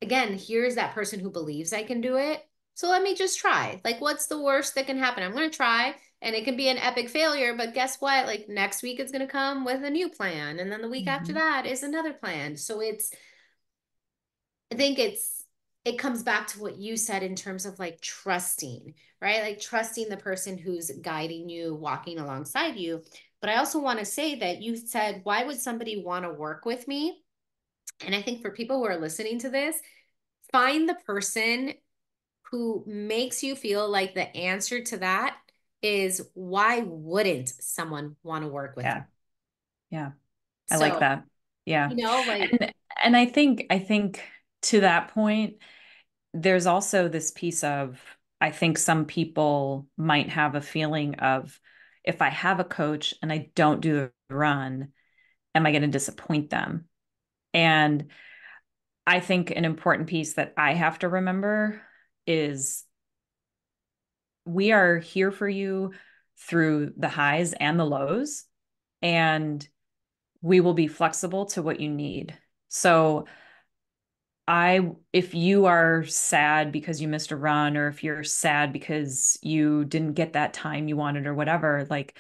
again, here's that person who believes I can do it. So let me just try. Like, what's the worst that can happen? I'm going to try, and it can be an epic failure, but guess what? Like, next week it's going to come with a new plan. And then the week after Hmm. that is another plan. So I think it comes back to what you said in terms of like trusting, right? Like, trusting the person who's guiding you, walking alongside you. But I also want to say that you said, why would somebody want to work with me? And I think for people who are listening to this, find the person who makes you feel like the answer to that is why wouldn't someone want to work with me? Yeah. Yeah. I like So, that. Yeah. like, And I think to that point, there's also this piece of, I think some people might have a feeling of, if I have a coach and I don't do the run, am I going to disappoint them? And I think an important piece that I have to remember is we are here for you through the highs and the lows, and we will be flexible to what you need. So if you are sad because you missed a run, or if you're sad because you didn't get that time you wanted or whatever, like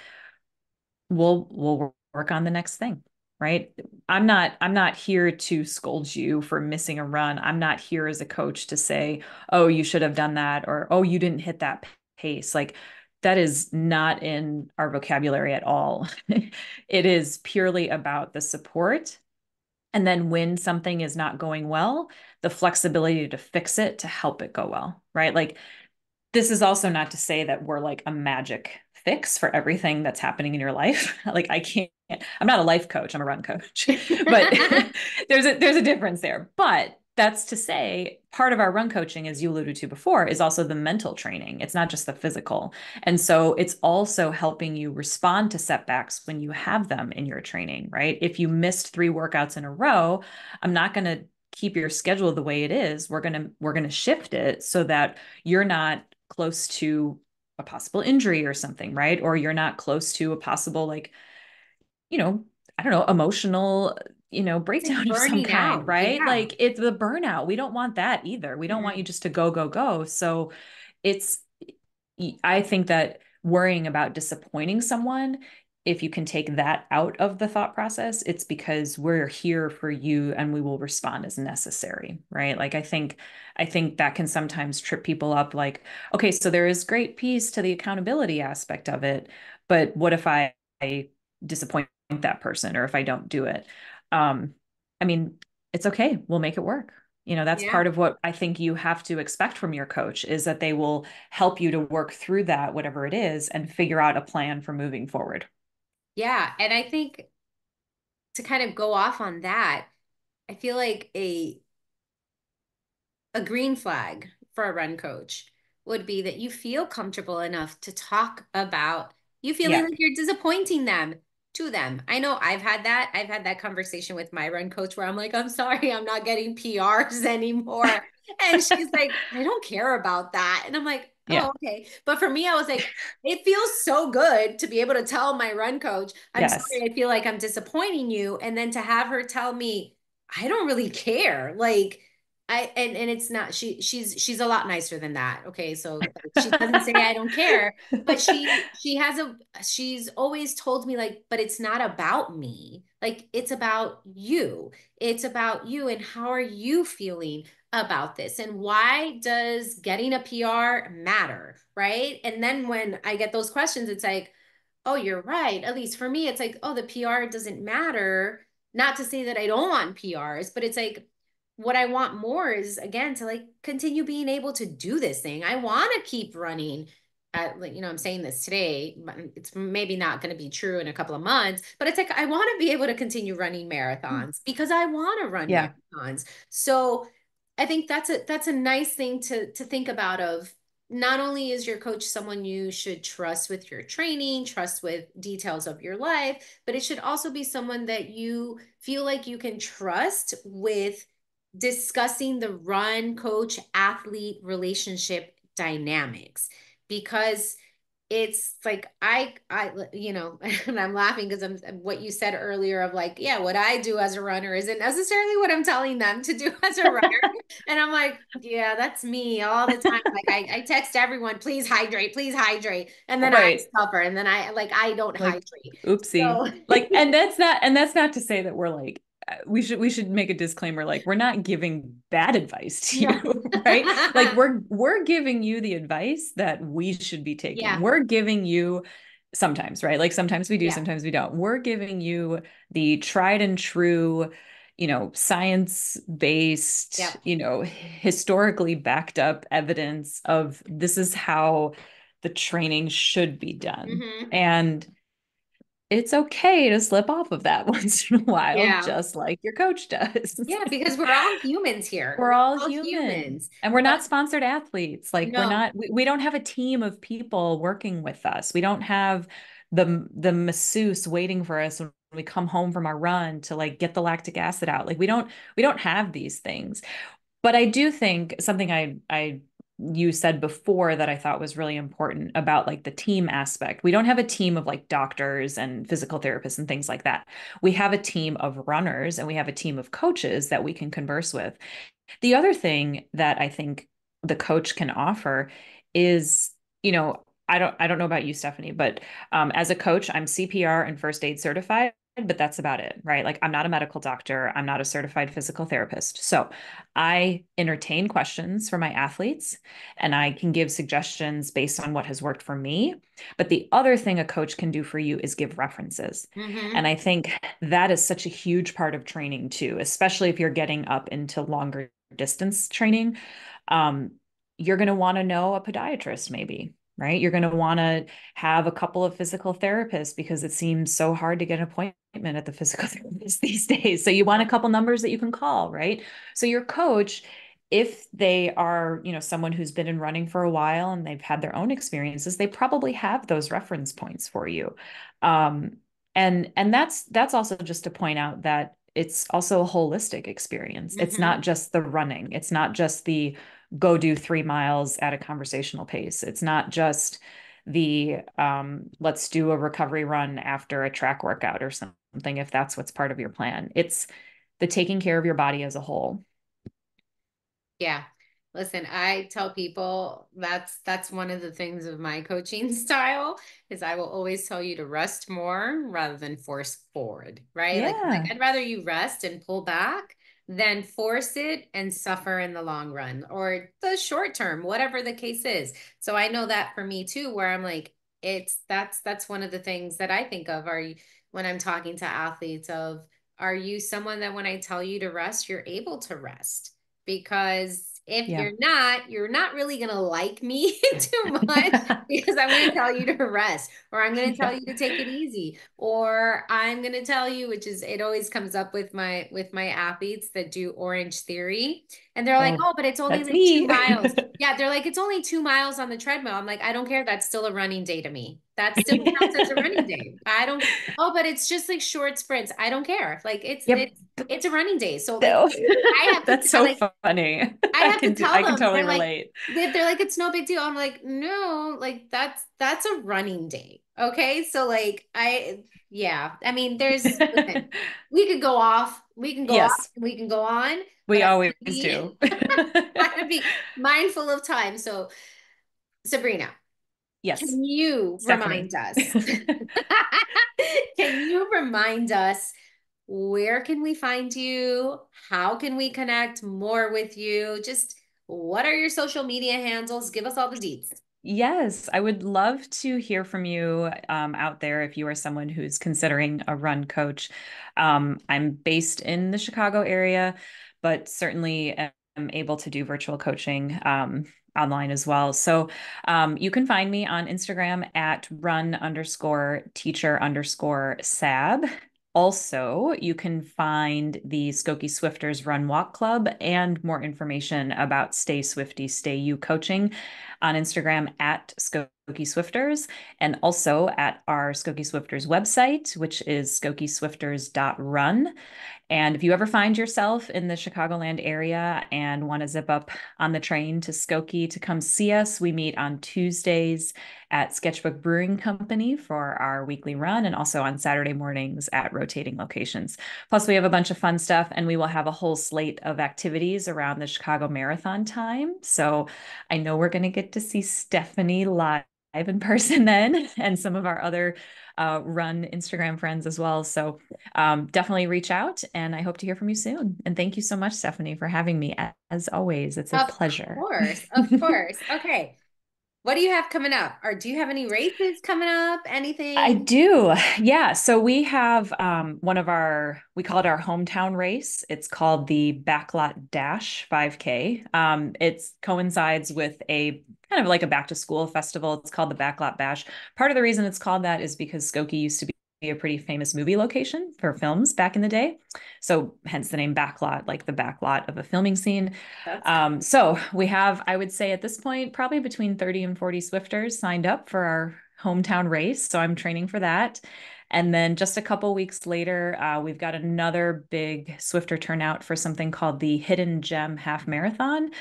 we'll work on the next thing, right? I'm not here to scold you for missing a run. I'm not here as a coach to say, oh, you should have done that, or oh, you didn't hit that pace. Like that is not in our vocabulary at all. It is purely about the support. And then when something is not going well, the flexibility to fix it to help it go well, right? Like this is also not to say that we're like a magic fix for everything that's happening in your life. Like I can't, I'm not a life coach, I'm a run coach, but there's a difference there. But that's to say, part of our run coaching, as you alluded to before, is also the mental training. It's not just the physical. And so it's also helping you respond to setbacks when you have them in your training, right? If you missed 3 workouts in a row, I'm not going to keep your schedule the way it is. We're going to shift it so that you're not close to a possible injury or something, right? Or you're not close to a possible, like, you know, I don't know, emotional, It's like breakdown of some burning kind, out. right? Yeah. Like it's the burnout. We don't want that either. We don't want you Mm-mm. just to go, go, go. So it's, I think that worrying about disappointing someone, if you can take that out of the thought process, it's because we're here for you and we will respond as necessary, right? Like I think that can sometimes trip people up like, okay, so there is great piece to the accountability aspect of it, but what if I disappoint that person or if I don't do it? Um, I mean, it's okay. We'll make it work. That's Yeah. part of what I think you have to expect from your coach is that they will help you to work through that, whatever it is, and figure out a plan for moving forward. Yeah. And I think to kind of go off on that, I feel like a green flag for a run coach would be that you feel comfortable enough to talk about you feeling Yeah. like you're disappointing them to them. I know I've had that. I've had that conversation with my run coach where I'm like, I'm sorry, I'm not getting PRs anymore. And she's like, I don't care about that. And I'm like, Yeah. oh, okay. But for me, I was like, it feels so good to be able to tell my run coach, I'm Yes. sorry, I feel like I'm disappointing you. And then to have her tell me, I don't really care. Like, and it's not she's a lot nicer than that. Okay, so like, she doesn't say I don't care, but she's always told me like, but it's not about me. Like it's about you. It's about you and how are you feeling about this and why does getting a PR matter, right? And then when I get those questions, it's like, oh, you're right. At least for me, it's like, oh, the PR doesn't matter. Not to say that I don't want PRs, but it's like what I want more is again to like continue being able to do this thing. I want to keep running. Like, I'm saying this today, but it's maybe not going to be true in a couple of months, but it's like I want to be able to continue running marathons because I want to run Yeah. marathons. So I think that's a nice thing to think about of not only is your coach someone you should trust with your training, trust with details of your life, but it should also be someone that you feel like you can trust with discussing the run coach athlete relationship dynamics because it's like and I'm laughing because I'm what you said earlier of like, yeah, what I do as a runner isn't necessarily what I'm telling them to do as a runner. And I'm like, yeah, that's me all the time. Like I text everyone, please hydrate. And then I Right. suffer and then I don't Like, hydrate. oopsie. So Like, and that's not to say that we're like, we should make a disclaimer like we're not giving bad advice to no. you, right? Like we're giving you the advice that we should be taking. Yeah. We're giving you sometimes, right? Like sometimes we do, Yeah. sometimes we don't. We're giving you the tried and true, science based, Yep. historically backed up evidence of this is how the training should be done. Hmm. And it's okay to slip off of that once in a while, Yeah. just like your coach does. Yeah, because we're all humans here. We're We're all all human humans. and we're But not sponsored athletes. Like we're no. not, we don't have a team of people working with us. We don't have the masseuse waiting for us when we come home from our run to like get the lactic acid out. Like we don't have these things. But I do think something I you said before that I thought was really important about like the team aspect. We don't have a team of like doctors and physical therapists and things like that. We have a team of runners and we have a team of coaches that we can converse with. The other thing that I think the coach can offer is, I don't know about you, Stephanie, but as a coach, I'm CPR and first aid certified, but that's about it, right? Like I'm not a medical doctor, I'm not a certified physical therapist. So I entertain questions for my athletes and I can give suggestions based on what has worked for me. But the other thing a coach can do for you is give references. Hmm. And I think that is such a huge part of training too, especially if you're getting up into longer distance training. Um, you're going to want to know a podiatrist, maybe. right? You're going to want to have a couple of physical therapists because it seems so hard to get an appointment at the physical therapist these days. So you want a couple numbers that you can call, right? So your coach, if they are, someone who's been in running for a while and they've had their own experiences, they probably have those reference points for you. Um, and that's also just to point out that it's also a holistic experience. It's Mm-hmm. not just the running. It's not just the go do 3 miles at a conversational pace. It's not just the let's do a recovery run after a track workout or something, if that's what's part of your plan. It's the taking care of your body as a whole. Yeah. Listen, I tell people that's one of the things of my coaching style is I will always tell you to rest more rather than force forward, right? Like Yeah. I'd rather you rest and pull back than force it and suffer in the long run or the short term, whatever the case is. So I know that for me too, where I'm like, that's one of the things that I think of are you when I'm talking to athletes of are you someone that when I tell you to rest, you're able to rest? Because if Yeah. you're not really going to like me too much because I'm going to tell you to rest or I'm going to tell Yeah. you to take it easy or I'm going to tell you which is it always comes up with my athletes that do Orange Theory and they're like, Oh, "Oh, but it's only that's like 2 me. miles." Yeah, they're like, "It's only 2 miles on the treadmill." I'm like, "I don't care. That's still a running day to me. That still counts as a running day. I don't Oh, but it's just like short sprints. I don't care. Like Yep. it's a running day. So like No. I have to That's so like funny. I have to tell I can them totally they're like relate. they're like it's no big deal. I'm like no, like that's a running day. Okay, so like I yeah, I mean there's listen, we can go off, Yes, we can go on, but we always do. I'm gonna be mindful of time. So Sabrina, Yes, can you Stephanie. remind us? Can you remind us where can we find you? How can we connect more with you? Just what are your social media handles? Give us all the deets. Yes, I would love to hear from you out there if you are someone who's considering a run coach. I'm based in the Chicago area, but certainly am able to do virtual coaching online as well. So you can find me on Instagram at run_teacher_sab. Also, you can find the Skokie Swifters Run Walk Club and more information about Stay Swifty, Stay You coaching on Instagram at Skokie Swifters and also at our Skokie Swifters website, which is skokieswifters.run. And if you ever find yourself in the Chicagoland area and want to zip up on the train to Skokie to come see us, we meet on Tuesdays at Sketchbook Brewing Company for our weekly run and also on Saturday mornings at rotating locations. Plus, we have a bunch of fun stuff and we will have a whole slate of activities around the Chicago Marathon time. So I know we're going to get to see Stephanie live in person then and some of our other run Instagram friends as well. So definitely reach out and I hope to hear from you soon. And thank you so much, Stephanie, for having me. As always, it's a Of pleasure. course, of course. Okay. What do you have coming up? Or do you have any races coming up? I Anything? do. Yeah. So we have one of we call it our hometown race. It's called the Backlot Dash 5K. It coincides with a kind of like a back to school festival. It's called the Backlot Bash. Part of the reason it's called that is because Skokie used to be a pretty famous movie location for films back in the day. So hence the name Backlot, like the backlot of a filming scene. That's cool. So we have, I would say at this point, probably between 30 and 40 Swifters signed up for our hometown race. So I'm training for that. And then just a couple weeks later, we've got another big Swifter turnout for something called the Hidden Gem Half Marathon,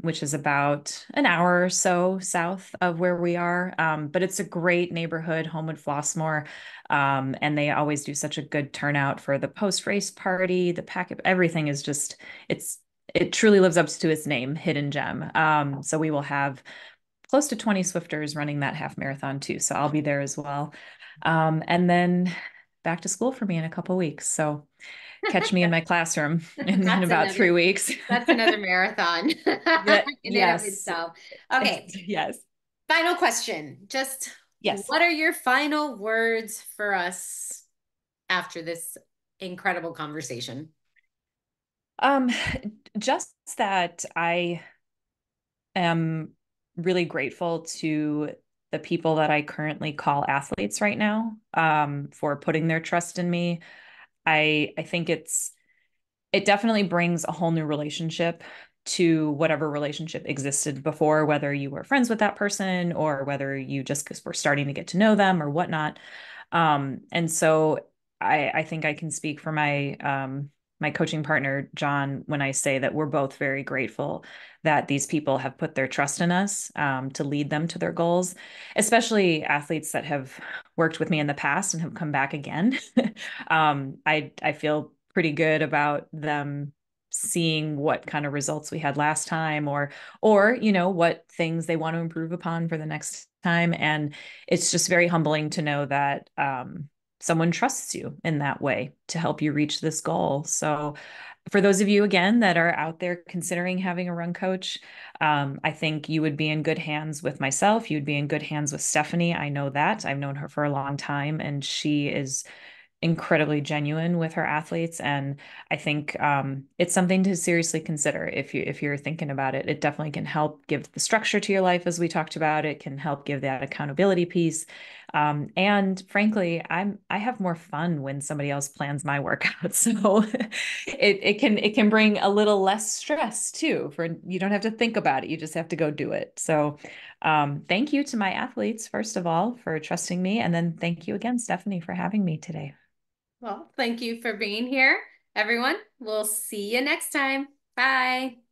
which is about an hour or so south of where we are. But it's a great neighborhood, Homewood Flossmoor. And they always do such a good turnout for the post race party. The packet, everything is just, it truly lives up to its name, Hidden Gem. So we will have close to 20 Swifters running that half marathon too. So I'll be there as well. And then back to school for me in a couple weeks. So catch me in my classroom in That's about 3 weeks. another marathon Yeah, in and of yes. itself. Okay. Yes. Final question. Just Yes. what are your final words for us after this incredible conversation? Um, just that I am really grateful to the people that I currently call athletes right now, for putting their trust in me. I think it definitely brings a whole new relationship to whatever relationship existed before, whether you were friends with that person or whether you just were starting to get to know them or whatnot. And so I think I can speak for my coaching partner, John, when I say that we're both very grateful that these people have put their trust in us, to lead them to their goals, especially athletes that have worked with me in the past and have come back again. I feel pretty good about them seeing what kind of results we had last time, or what things they want to improve upon for the next time. And it's just very humbling to know that someone trusts you in that way to help you reach this goal. So for those of you again that are out there considering having a run coach, I think you would be in good hands with myself. You'd be in good hands with Stephanie. I know that. I've known her for a long time, and she is incredibly genuine with her athletes. And I think it's something to seriously consider if you're thinking about it. It definitely can help give the structure to your life, as we talked about. It can help give that accountability piece. And frankly, I have more fun when somebody else plans my workout. So it can bring a little less stress too. For you don't have to think about it. You just have to go do it. So thank you to my athletes, first of all, for trusting me. And then thank you again, Stephanie, for having me today. Well, thank you for being here, everyone. We'll see you next time. Bye.